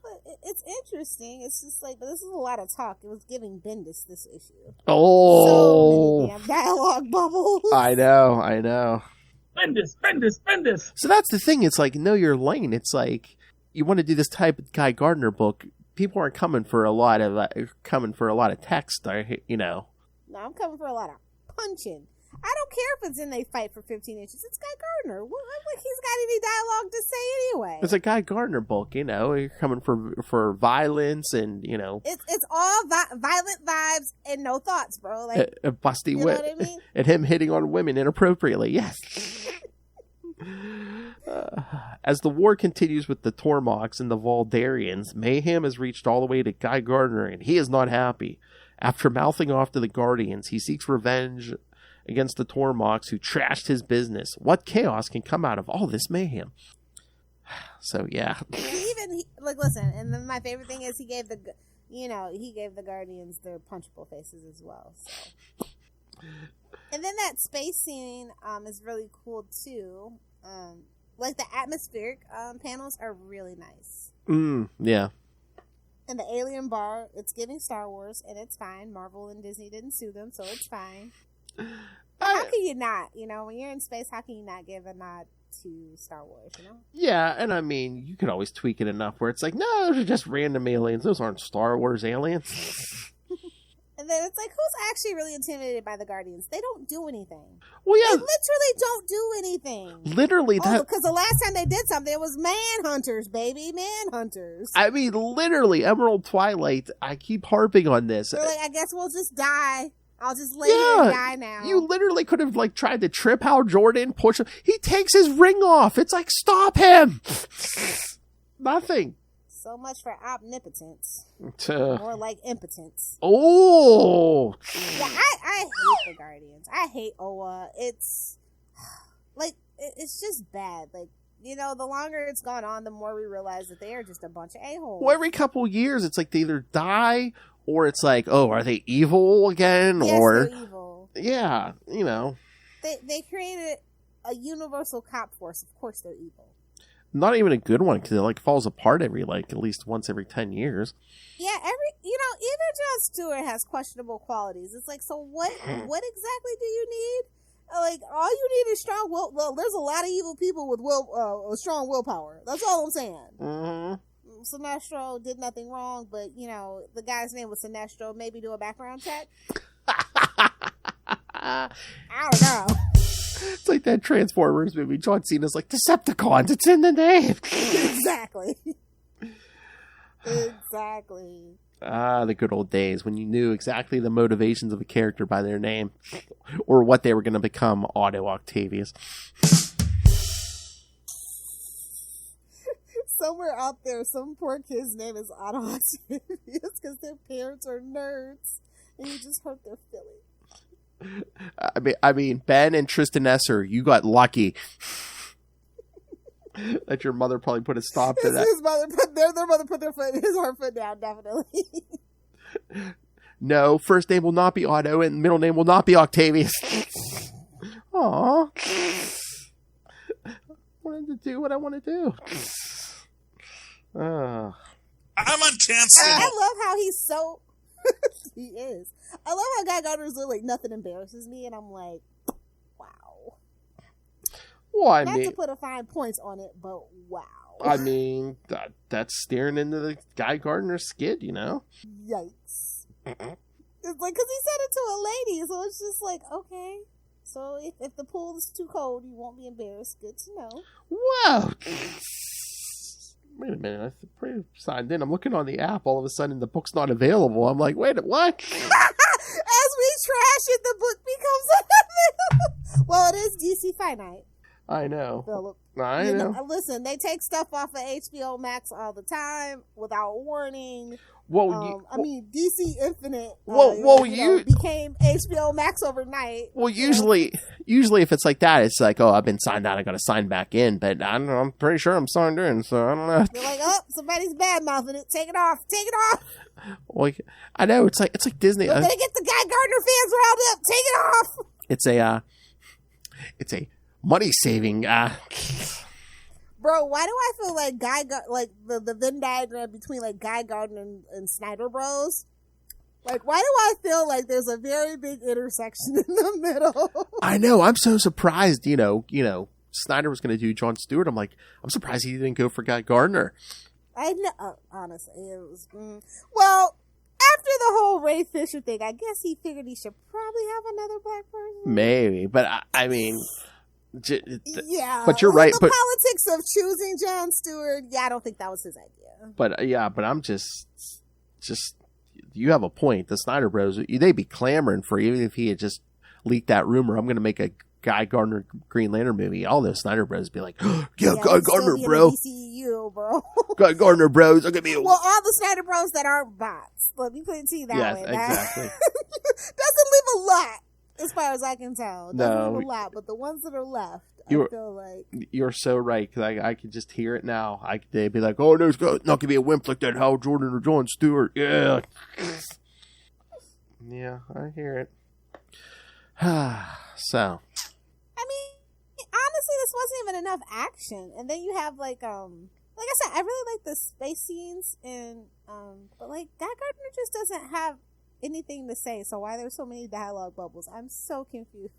But it's interesting. It's just but this is a lot of talk. It was giving Bendis this issue. Oh, so many damn dialogue bubbles. I know. Bendis. So that's the thing. It's like, know your lane. It's like, you want to do this type of Guy Gardner book. People aren't coming for a lot of text. No, I'm coming for a lot of punching. I don't care if it's in they fight for 15 inches. It's Guy Gardner. He's got any dialogue to say anyway. It's a Guy Gardner book, You're coming for violence and, It's all violent vibes and no thoughts, bro. Busty you know what I mean? And him hitting on women inappropriately. Yes. As the war continues with the Tormoks and the Valdarians, mayhem has reached all the way to Guy Gardner, and he is not happy. After mouthing off to the Guardians, he seeks revenge against the Tormoks who trashed his business. What chaos can come out of all this mayhem? So yeah. Listen, and then my favorite thing is he gave the Guardians their punchable faces as well. So. And then that space scene is really cool too. The atmospheric panels are really nice. Yeah. And the alien bar, it's giving Star Wars, and it's fine. Marvel and Disney didn't sue them, so it's fine. How can you not? You know, when you're in space, how can you not give a nod to Star Wars, you know? Yeah, and I mean, you can always tweak it enough where it's like, no, those are just random aliens. Those aren't Star Wars aliens. And then it's like, who's actually really intimidated by the Guardians? They don't do anything. Well, yeah. They literally don't do anything. Literally. Because the last time they did something, it was Manhunters, baby. Manhunters. I mean, literally, Emerald Twilight, I keep harping on this. They're like, I guess we'll just die. I'll just lay here and die now. You literally could have, like, tried to trip Hal Jordan, push him. He takes his ring off. It's like, stop him. Nothing. So much for omnipotence. More like impotence. Oh! Yeah, I hate the Guardians. I hate Oa. It's, like, it's just bad. Like, you know, the longer it's gone on, the more we realize that they are just a bunch of a-holes. Well, every couple years, it's like they either die, or it's like, oh, are they evil again? Yes, or they're evil. Yeah, you know. They created a universal cop force. Of course they're evil. Not even a good one, because it, like, falls apart every, like, at least once every 10 years. Yeah, even Jon Stewart has questionable qualities. It's like, so what exactly do you need? Like, all you need is strong will. Well, there's a lot of evil people with strong willpower. That's all I'm saying. Mm-hmm. Sinestro did nothing wrong, but, you know, the guy's name was Sinestro. Maybe do a background check. I don't know. It's like that Transformers movie. John Cena's like, Decepticons, it's in the name. Exactly. Exactly. Ah, the good old days when you knew exactly the motivations of a character by their name or what they were going to become, Otto Octavius. Somewhere out there, some poor kid's name is Otto Octavius because their parents are nerds and you just hurt their feelings. I mean, Ben and Tristan Esser, you got lucky that your mother probably put a stop to that. His mother put his foot down, definitely. No, first name will not be Otto, and middle name will not be Octavius. Aww. Wanted to do what I want to do. I'm uncancelable. I love how he's so. He is. I love how Guy Gardner's like nothing embarrasses me, and I'm like, wow. Well, I Not mean, to put a fine point on it, but wow. I mean, that's staring into the Guy Gardner skid, you know? Yikes. It's like, because he said it to a lady, so it's just like, okay. So if the pool is too cold, you won't be embarrassed. Good to know. Whoa! Wait a minute, I'm pretty signed in. I'm looking on the app. All of a sudden, the book's not available. I'm like, wait, what? As we trash it, the book becomes unavailable. Well, it is DC Finite. I know. Philip. I know. Listen, they take stuff off of HBO Max all the time without warning. Well, DC Infinite. Became HBO Max overnight. Well, usually if it's like that, it's like, oh, I've been signed out, I got to sign back in. But I don't know, I'm pretty sure I'm signed in, so I don't know. They're like, oh, somebody's bad mouthing it. Take it off. Take it off. Well, I know it's like Disney. We're gonna get the Guy Gardner fans riled up. Take it off. It's a money saving. Bro, why do I feel like the Venn diagram between like Guy Gardner and Snyder Bros? Like, why do I feel like there's a very big intersection in the middle? I know. I'm so surprised. You know, Snyder was going to do Jon Stewart. I'm like, I'm surprised he didn't go for Guy Gardner. I know. Honestly, it was. Well, after the whole Ray Fisher thing, I guess he figured he should probably have another black person. Maybe, but I mean. Yeah, but you're right. The politics of choosing Jon Stewart. Yeah, I don't think that was his idea. But I'm just you have a point. The Snyder Bros, they'd be clamoring for, even if he had just leaked that rumor, I'm going to make a Guy Gardner Green Lantern movie. All those Snyder Bros be like, yeah, Guy Gardner, bro. DCU, bro. Guy Gardner Bros. Are gonna be well, all the Snyder Bros that aren't bots. Let me put it to you that way. Exactly. Doesn't leave a lot. As far as I can tell. No. A lot, but the ones that are left, I feel like... You're so right, because I can just hear it now. They'd be like, oh, there's not going to be a wimp like that Hal Jordan or Jon Stewart. Yeah. Yeah, I hear it. So. I mean, honestly, this wasn't even enough action. And then you have, like, like I said, I really like the space scenes, and but like Guy Gardner just doesn't have anything to say. So why there's so many dialogue bubbles? I'm so confused.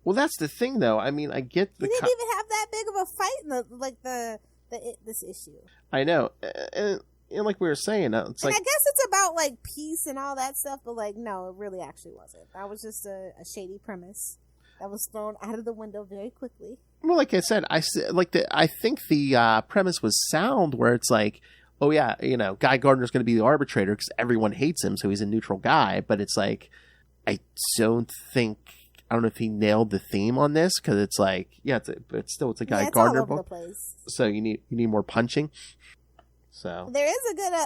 Well, that's the thing, though. I mean, I get the. He didn't even have that big of a fight in this issue. I know, and like we were saying, it's like, I guess it's about like peace and all that stuff, but like no, it really actually wasn't. That was just a shady premise that was thrown out of the window very quickly. Well, like I said, I think the premise was sound, where it's like, oh yeah, Guy Gardner's going to be the arbitrator because everyone hates him, so he's a neutral guy. But it's like, I don't know if he nailed the theme on this, because it's like, yeah, it's a Guy Gardner all over book. The place. So you need more punching. So there is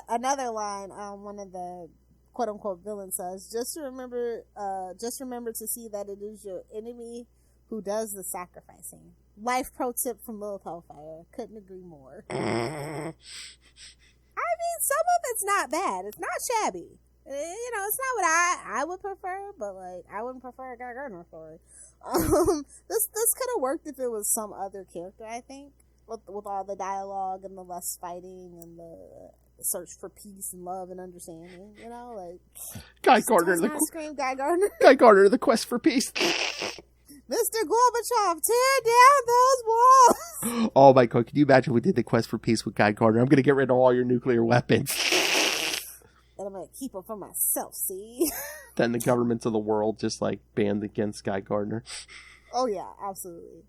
another line. One of the quote unquote villains says, "Just remember to see that it is your enemy who does the sacrificing." Life pro tip from Lilith Hellfire. Couldn't agree more. I mean, some of it's not bad. It's not shabby. It's not what I would prefer, but like I wouldn't prefer a Guy Gardner story. This could have worked if it was some other character. I think with all the dialogue and the less fighting and the search for peace and love and understanding. Like Guy Gardner, scream Guy Gardner. Guy Gardner, the quest for peace. Mr. Gorbachev, tear down those walls. Oh my God, can you imagine if we did the quest for peace with Guy Gardner? I'm going to get rid of all your nuclear weapons. And I'm going to keep them for myself, see? Then the governments of the world just like banned against Guy Gardner. Oh yeah, absolutely.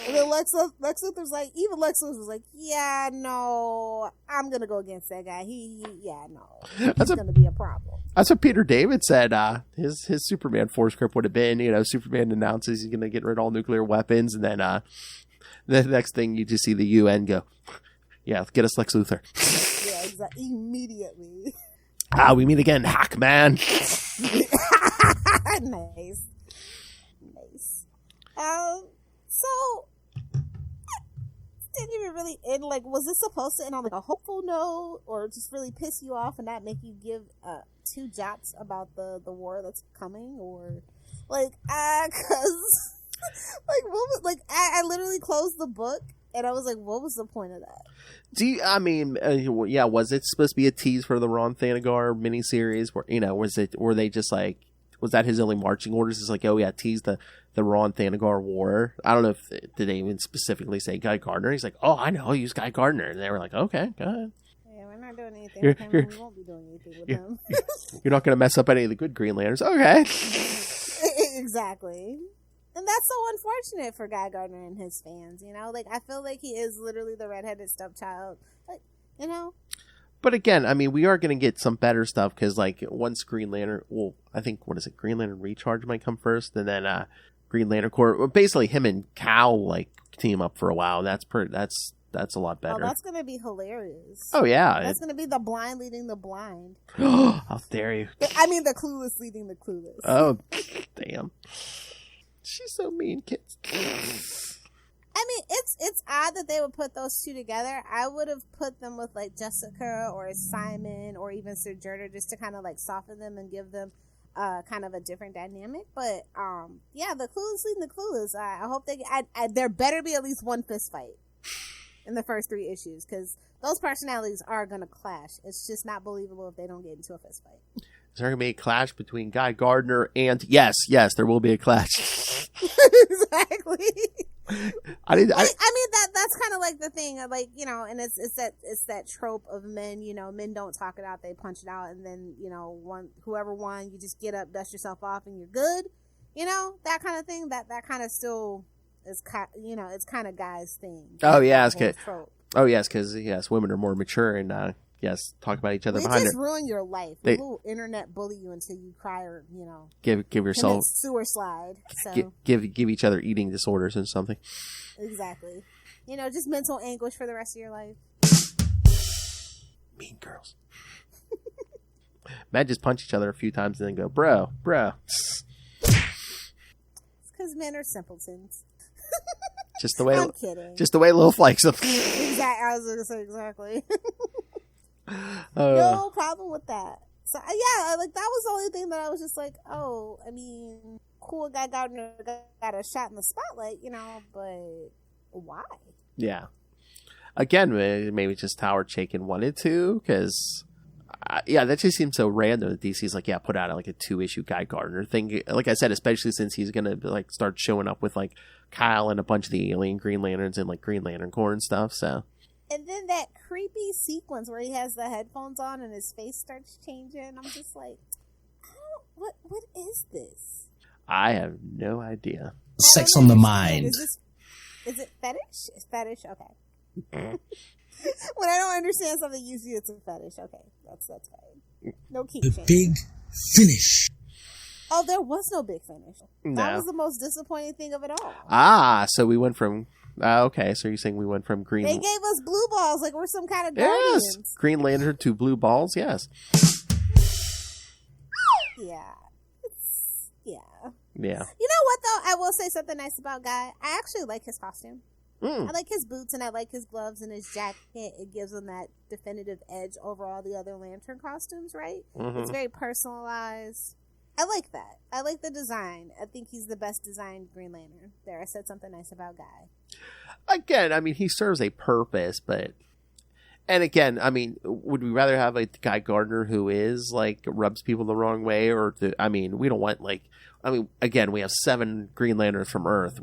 And then Lex Luthor's like, even Lex Luthor was like, yeah, no, I'm going to go against that guy. He's going to be a problem. That's what Peter David said. His Superman 4 script would have been, Superman announces he's going to get rid of all nuclear weapons. And then the next thing you just see the UN go, yeah, get us Lex Luthor. Yeah, exactly. Immediately. We meet again, Hackman. Nice. So, didn't even really end, like, was this supposed to end on, like, a hopeful note, or just really piss you off and not make you give two jots about the war that's coming, or, like, cause, like, what was, like, I literally closed the book, and I was like, what was the point of that? Was it supposed to be a tease for the Rann Thanagar miniseries, were they just like, was that his only marching orders? It's like, oh yeah, tease the Rann Thanagar War. I don't know if did they even specifically say Guy Gardner. He's like, oh, I know, I'll use Guy Gardner. And they were like, okay, go ahead. Yeah, we're not doing anything with him. We won't be doing anything with him. You're not going to mess up any of the good Green Lanterns. Okay. Exactly. And that's so unfortunate for Guy Gardner and his fans. Like, I feel like he is literally the redheaded stepchild. Like, But again, I mean, we are going to get some better stuff because, like, once Green Lantern, I think, Green Lantern Recharge might come first, and then Green Lantern Corps. Well, basically, him and Cal like team up for a while. That's a lot better. Oh, that's going to be hilarious. Oh yeah, that's going to be the blind leading the blind. How dare you? I mean, the clueless leading the clueless. Oh, damn! She's so mean, kids. I mean, it's odd that they would put those two together. I would have put them with, like, Jessica or Simon or even Sir Jerder just to kind of, like, soften them and give them kind of a different dynamic. But, yeah, the clueless leading the clueless. I hope there better be at least one fist fight in the first 3 issues, because those personalities are going to clash. It's just not believable if they don't get into a fist fight. Is there going to be a clash between Guy Gardner and... Yes, there will be a clash. Exactly. I mean that's kind of like the thing, like, and it's that trope of men, men don't talk it out, they punch it out, and then whoever won, you just get up, dust yourself off, and you're good, that kind of thing. That kind of still is, it's kind of guys' thing. Oh yeah, because women are more mature and talk about each other behind it. Just ruin your life. They will internet bully you until you cry, or give yourself sewer slide. So give each other eating disorders and something. Exactly. Just mental anguish for the rest of your life. Mean girls. Men just punch each other a few times and then go, bro. It's because men are simpletons. Just the way. I'm kidding. Just the way Lilith likes them. Exactly. I was going to say exactly. No problem with that. So yeah, like, that was the only thing that I was just like, oh, I mean, cool, Guy Gardner got a shot in the spotlight, but why? Yeah. again, maybe just Howard Chaykin wanted to, because that just seems so random that DC's like, put out like a 2-issue Guy Gardner thing. Like I said, especially since he's gonna like start showing up with like Kyle and a bunch of the alien Green Lanterns and like Green Lantern Corps and stuff. So. And then that creepy sequence where he has the headphones on and his face starts changing. I'm just like, what is this? I have no idea. Sex on the mind. Is it fetish? It's fetish? Okay. When I don't understand something, usually it's a fetish. Okay, that's fine. No kink The change. big finish. Oh, there was no big finish. No. That was the most disappointing thing of it all. So we went from... okay, so you're saying we went from green... They gave us blue balls like we're some kind of guardians. Yes! Green Lantern to blue balls, yes. Yeah. Yeah. Yeah. You know what, though? I will say something nice about Guy. I actually like his costume. Mm. I like his boots and I like his gloves and his jacket. It gives him that definitive edge over all the other Lantern costumes, right? Mm-hmm. It's very personalized. I like that. I like the design. I think he's the best designed Green Lantern. There, I said something nice about Guy. Again, I mean, he serves a purpose, but... And again, I mean, would we rather have a Guy Gardner who is, like, rubs people the wrong way? Or, we don't want, like... I mean, again, we have 7 Green Lanterns from Earth. Do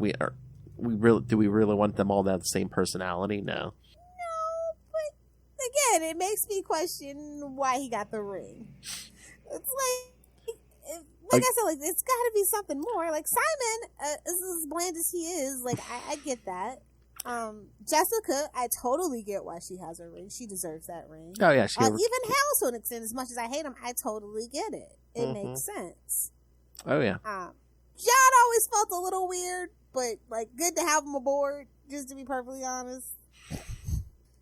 we really want them all to have the same personality? No. No, but again, it makes me question why he got the ring. It's like I said, like, it's got to be something more. Like, Simon, as bland as he is, like, I get that. Jessica, I totally get why she has her ring. She deserves that ring. Oh, yeah. Even Hal, to an extent, as much as I hate him, I totally get it. It makes sense. Oh, yeah. John always felt a little weird, but, like, good to have him aboard, just to be perfectly honest.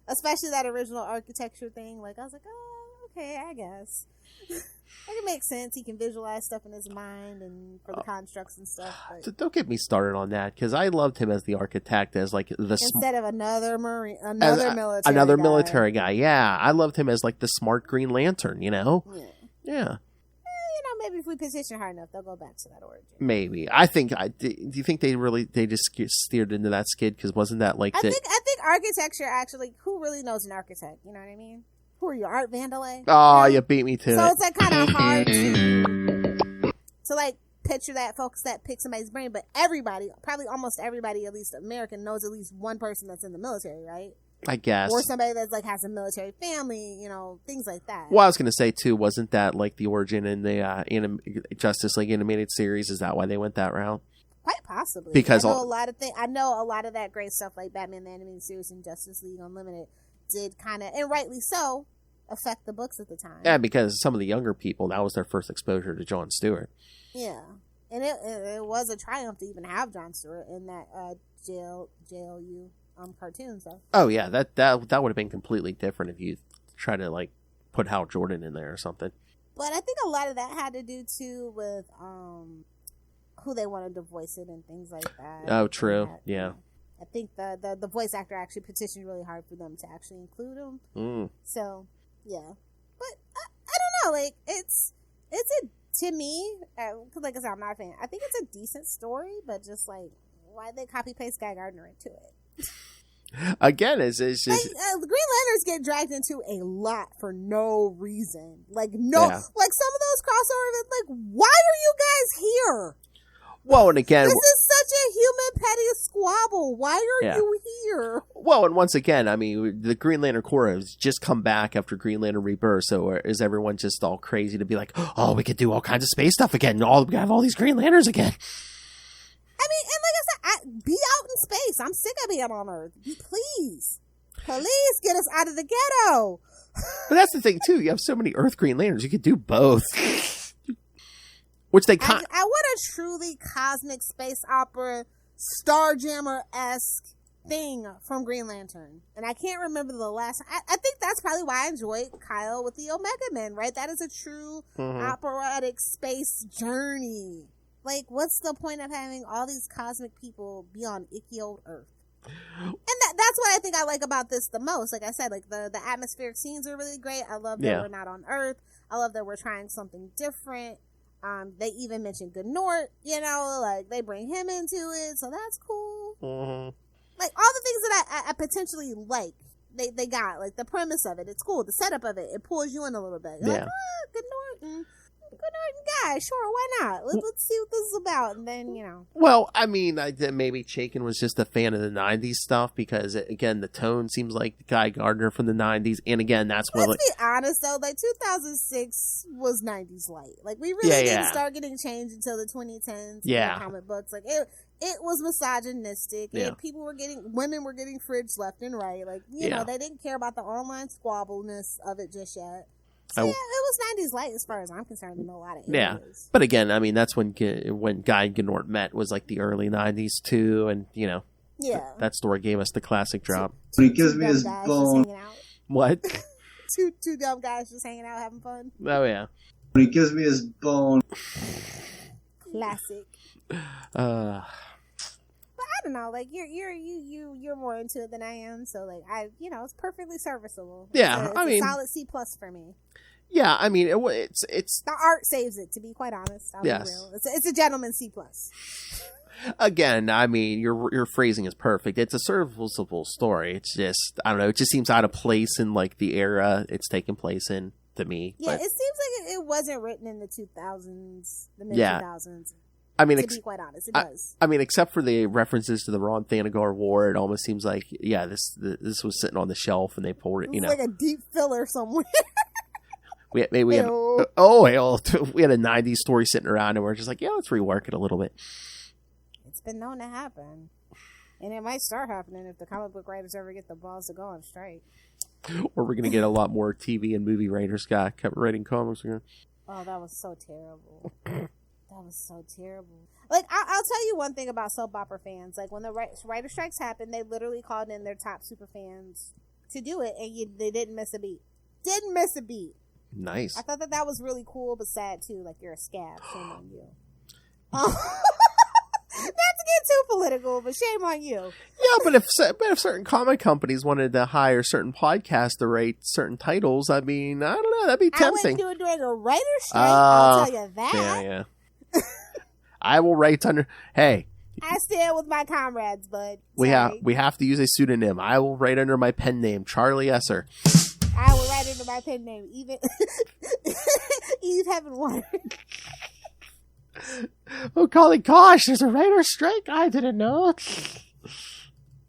Especially that original architecture thing. Like, I was like, oh, okay, I guess. It makes sense. He can visualize stuff in his mind and for the constructs and stuff. But... Don't get me started on that, because I loved him as the architect, as like instead of another military guy. Yeah, I loved him as like the smart Green Lantern. You know. Yeah. Maybe if we position hard enough, they'll go back to that origin. Maybe. Do you think they just steered into that skid? Because wasn't that like? I think architecture actually. Who really knows an architect? You know what I mean? Who are you, Art Vandelay? Oh, you beat me to it. So it's like kind of hard to like picture that, focus that, pick somebody's brain. But everybody, probably almost everybody, at least American, knows at least one person that's in the military, right? I guess. Or somebody that's like has a military family, things like that. Well, I was going to say too, wasn't that like the origin in the Justice League animated series? Is that why they went that route? Quite possibly. Because I know a lot of that great stuff, like Batman the Animated Series and Justice League Unlimited, did kind of, and rightly so, affect the books at the time. Yeah, because some of the younger people, that was their first exposure to Jon Stewart. Yeah, and it was a triumph to even have Jon Stewart in that JLU cartoon stuff. Oh yeah, that would have been completely different if you try to like put Hal Jordan in there or something. But I think a lot of that had to do too with who they wanted to voice it and things like that. Oh, true. Yeah. I think the voice actor actually petitioned really hard for them to actually include him. So, yeah. But I don't know. Like, it's to me, like I said, I'm not a fan. I think it's a decent story, but just like, why'd they copy paste Guy Gardner into it? Again, it's just... Like, the Green Lanterns get dragged into a lot for no reason. Like, some of those crossovers, like, why are you guys here? Well, and again... This is such a human petty squabble. Why are you here? Well, and once again, I mean, the Green Lantern Corps has just come back after Green Lantern Rebirth, so is everyone just all crazy to be like, oh, we could do all kinds of space stuff again, we could have all these Green Lanterns again? I mean, and like I said, be out in space. I'm sick of being on Earth. Please get us out of the ghetto. But that's the thing, too. You have so many Earth Green Lanterns. You could do both. Which they I want a truly cosmic space opera, Starjammer-esque thing from Green Lantern. And I can't remember the last... I think that's probably why I enjoyed Kyle with the Omega Men, right? That is a true operatic space journey. Like, what's the point of having all these cosmic people be on icky old Earth? And that's what I think I like about this the most. Like I said, like the atmospheric scenes are really great. I love that we're not on Earth. I love that we're trying something different. They even mentioned Gnort, like they bring him into it, so that's cool. Like all the things that I potentially like they got. Like, the premise of it, it's cool. The setup of it, it pulls you in a little bit. You're like, Good Norton guy, sure, why not? Let's see what this is about, and then, you know. Well, I mean, maybe Chaykin was just a fan of the 90s stuff, because, again, the tone seems like Guy Gardner from the 90s, and again, that's where... Let's be honest, though, like, 2006 was 90s light. Like, we really didn't start getting changed until the 2010s. Yeah. Comic books. Like, it was misogynistic, and women were getting fridged left and right. Like, you know, they didn't care about the online squabbleness of it just yet. So, it was 90s light as far as I'm concerned in a lot of areas. Yeah, but again, I mean, that's when Guy and Gardner met was like the early 90s too, and, you know, that story gave us the classic drop. When he gives me his bone. What? two dumb guys just hanging out having fun. Oh, yeah. When he gives me his bone. Classic. But I don't know, like, you're more into it than I am, so, like, it's perfectly serviceable. Yeah, it's a solid C+ for me. Yeah, I mean, it's the art saves it, to be quite honest. I'll be real. It's a gentleman's C+. Again, I mean, your phrasing is perfect. It's a serviceable story. It's just, I don't know, it just seems out of place in, like, the era it's taking place in, to me. Yeah, it seems like it wasn't written in the 2000s, the mid-2000s. I mean, to be quite honest, it does. I mean, except for the references to the Rann Thanagar War, it almost seems like, this was sitting on the shelf and they pulled it, you know. It's like a deep filler somewhere. We had a 90s story sitting around and we're just like, let's rework it a little bit. It's been known to happen. And it might start happening if the comic book writers ever get the balls to go on strike. Or we're going to get a lot more TV and movie writers kept writing comics again. Oh, that was so terrible. That was so terrible. Like, I'll tell you one thing about soap opera fans. Like, when the writer strikes happened, they literally called in their top super fans to do it, and they didn't miss a beat. Didn't miss a beat. Nice. I thought that was really cool, but sad, too. Like, you're a scab. Shame on you. Not to get too political, but shame on you. Yeah, but if certain comic companies wanted to hire certain podcasts to write certain titles, I mean, I don't know, that'd be tempting. I wouldn't do it during a writer's strike, I'll tell you that. Yeah. I will write under. Hey, I stand with my comrades, bud. We have to use a pseudonym. I will write under my pen name, Charlie Esser. I will write under my pen name, Eve Heaven Water. Oh, golly gosh, there's a writer's strike? I didn't know.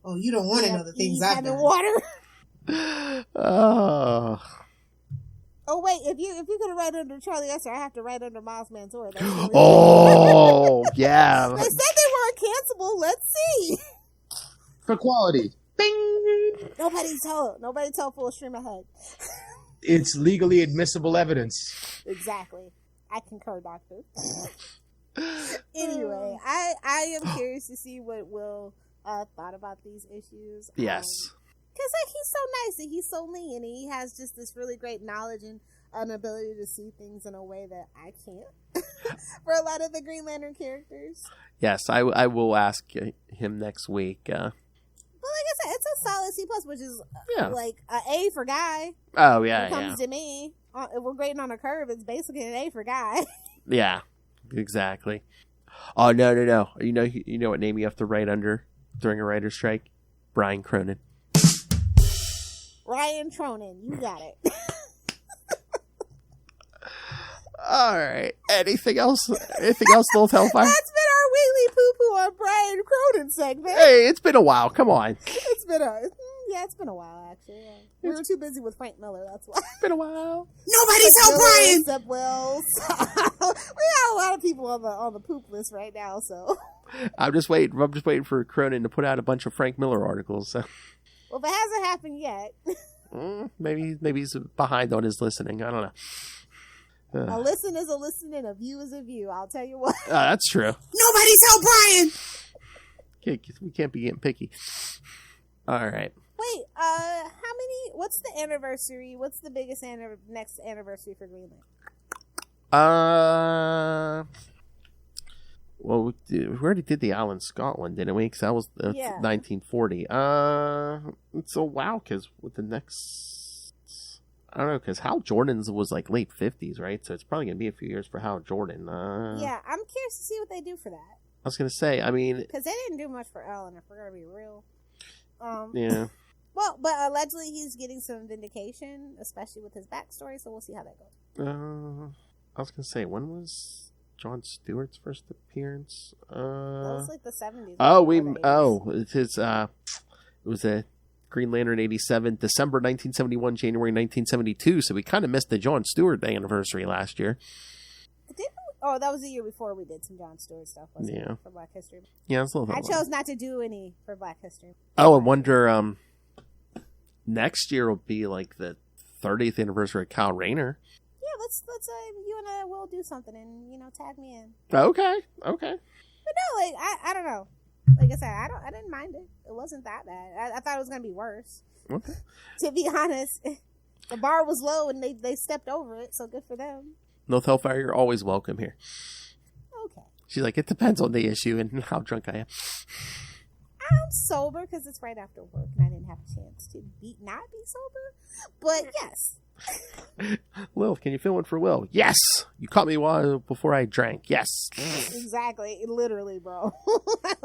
Oh, you don't want to know the things Eve I've Heaven done. Water. Oh wait, if you could write under Charlie Esser, I have to write under Miles Manzor. Yeah. They said they weren't cancelable. Let's see. For quality. Bing. Nobody tell full stream ahead. It's legally admissible evidence. Exactly. I concur, Doctor. Anyway, I am curious to see what Will thought about these issues. Yes. Because, like, he's so nice and he's so lean and he has just this really great knowledge and an ability to see things in a way that I can't for a lot of the Green Lantern characters. Yes, I will ask him next week. But like I said, it's a solid C+, which is like an A for Guy. Oh, yeah, when it comes to me. If we're grading on a curve, it's basically an A for Guy. Yeah, exactly. Oh, no. You know what name you have to write under during a writer's strike? Brian Cronin. Ryan Tronin, you got it. All right. Anything else? Little Hellfire? That's been our weekly poo-poo on Brian Cronin segment. Hey, it's been a while. Come on. It's been a while, actually. Yeah. We were too busy with Frank Miller, that's why. It's been a while. Nobody tell Brian! Except Wells. We got a lot of people on the poop list right now, so. I'm just waiting for Cronin to put out a bunch of Frank Miller articles. So. Well, if it hasn't happened yet. Maybe he's behind on his listening. I don't know. A listen is a listen and a view is a view. I'll tell you what. That's true. Nobody tell Brian! We can't be getting picky. All right. Wait, what's the anniversary? What's the biggest next anniversary for Greenland? Well, we already did the Alan Scott one, didn't we? Because that was 1940. It's a wow, because with the next, I don't know, because Hal Jordan's was like late 50s, right? So it's probably going to be a few years for Hal Jordan. Yeah, I'm curious to see what they do for that. I was going to say, I mean, because they didn't do much for Ellen, if we're going to be real. Yeah. Well, but allegedly he's getting some vindication, especially with his backstory, so we'll see how that goes. I was gonna say, when was Jon Stewart's first appearance? That was like the 70s. It was a Green Lantern 87, December 1971, January 1972, so we kind of missed the Jon Stewart anniversary last year. Oh, that was the year before we did some Jon Stewart stuff, wasn't it? For Black History. Yeah, it's a little bit. I chose not to do any for Black History. Oh, I wonder, next year will be like the 30th anniversary of Kyle Rayner. Yeah, let's you and I will do something and, tag me in. Okay. But no, like, I don't know. Like I said, I didn't mind it. It wasn't that bad. I thought it was going to be worse. Okay. To be honest, the bar was low and they stepped over it, so good for them. North Hellfire, you're always welcome here. Okay. She's like, it depends on the issue and how drunk I am. I'm sober because it's right after work and I didn't have a chance to not be sober. But yes. Lil, can you fill in for Will? Yes! You caught me before I drank. Yes! Exactly. Literally, bro. I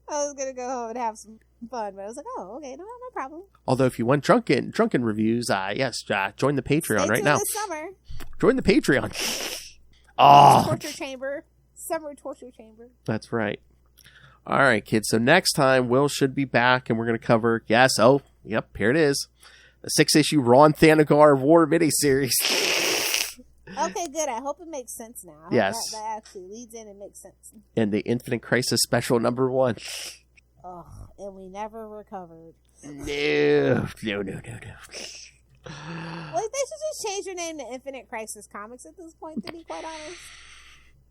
was going to go home and have some fun, but I was like, oh, okay, no problem. Although if you want drunken reviews, yes, join the Patreon right now. This summer. Join the Patreon. Oh, torture chamber. Summer torture chamber. That's right. All right, kids. So next time, Will should be back, and we're going to cover, here it is. The 6-issue Rann Thanagar War miniseries. Okay, good. I hope it makes sense now. Yes. That actually leads in and makes sense. And the Infinite Crisis Special #1. Oh, and we never recovered. No. Like, they should just change your name to Infinite Crisis Comics at this point, to be quite honest.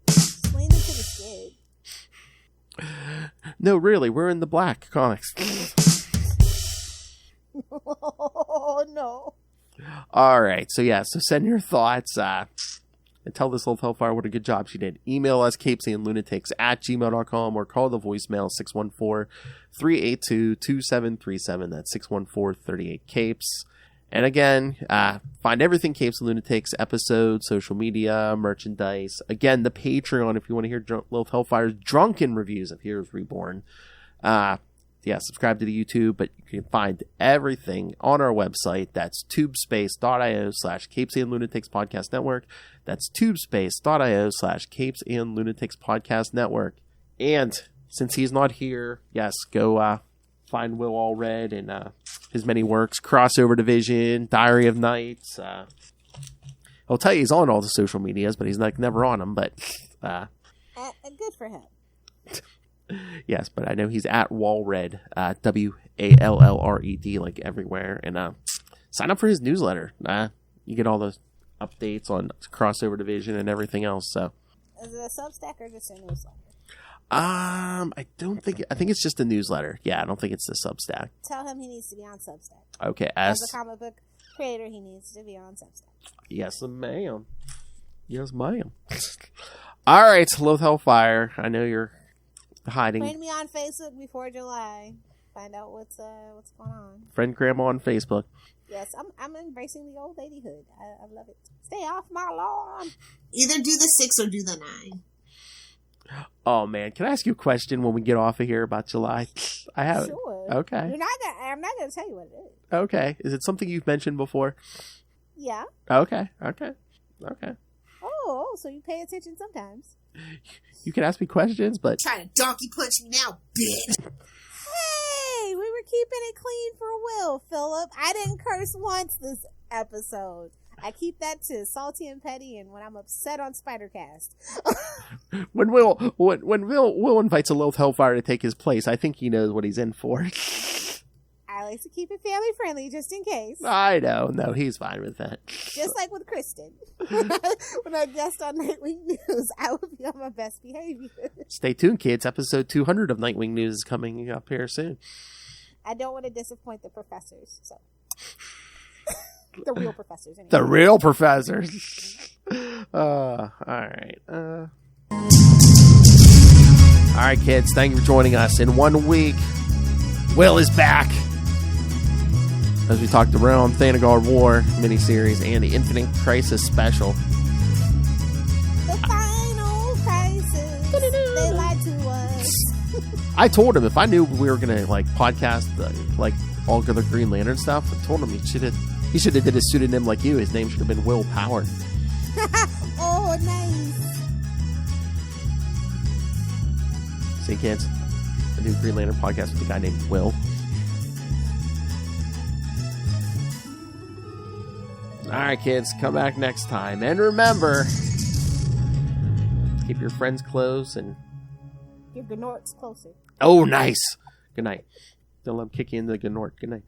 Explain it to the kid. No, really, we're in the Black Comics. Oh, no. All right, so send your thoughts and tell this little Hellfire what a good job she did. Email us, CapesandLunatics@gmail.com, or call the voicemail 614-382-2737. That's 614-38-CAPES. And again, find everything Capes and Lunatics, episodes, social media, merchandise. Again, the Patreon if you want to hear Lilith Hellfire's drunken reviews of Heroes Reborn. Subscribe to the YouTube, but you can find everything on our website. That's tubespace.io/Capes and Lunatics Podcast Network. That's tubespace.io/Capes and Lunatics Podcast Network. And since he's not here, go find Will Allred and his many works, Crossover Division, Diary of Nights. I'll tell you he's on all the social medias, but he's never on them. But good for him. Yes, but I know he's at Wallred, WALLRED, like everywhere. And sign up for his newsletter. You get all the updates on Crossover Division and everything else. So, is it a Substack or just a newsletter? I think it's just a newsletter. Yeah, I don't think it's the Substack. Tell him he needs to be on Substack. Okay, as a comic book creator, he needs to be on Substack. Yes, ma'am. Yes, ma'am. All right, Lilith Hellfire. I know you're hiding. Friend me on Facebook before July. Find out what's going on. Friend Grandma on Facebook. Yes, I'm embracing the old ladyhood. I love it. Stay off my lawn. Either do the 6 or do the 9. Oh man, can I ask you a question when we get off of here about July? I have. Sure. Okay. I'm not gonna tell you what it is. Okay. Is it something you've mentioned before? Yeah. Okay. Oh, so you pay attention sometimes. You can ask me questions, but try to donkey punch me now, bitch. Hey, we were keeping it clean for Will, Philip. I didn't curse once this episode. I keep that to salty and petty, and when I'm upset on Spidercast. when Will invites a Lilith Hellfire to take his place, I think he knows what he's in for. I like to keep it family friendly, just in case. I know. No, he's fine with that. Just like with Kristen. When I guest on Nightwing News, I will be on my best behavior. Stay tuned, kids. Episode 200 of Nightwing News is coming up here soon. I don't want to disappoint the professors, so... The real professors, anyway. The real professors. All right. All right, kids. Thank you for joining us. In 1 week, Will is back as we talked around Thanagar War miniseries and the Infinite Crisis special. The final crisis. They lied to us. I told him if I knew we were gonna podcast all other Green Lantern stuff. I told him he should have did a pseudonym like you. His name should have been Will Power. Oh, nice. See, kids, a new Green Lantern podcast with a guy named Will. All right, kids, come back next time. And remember, keep your friends close and... Your Gnort's closer. Oh, nice. Good night. Don't let him kick you in the Gnort. Good night.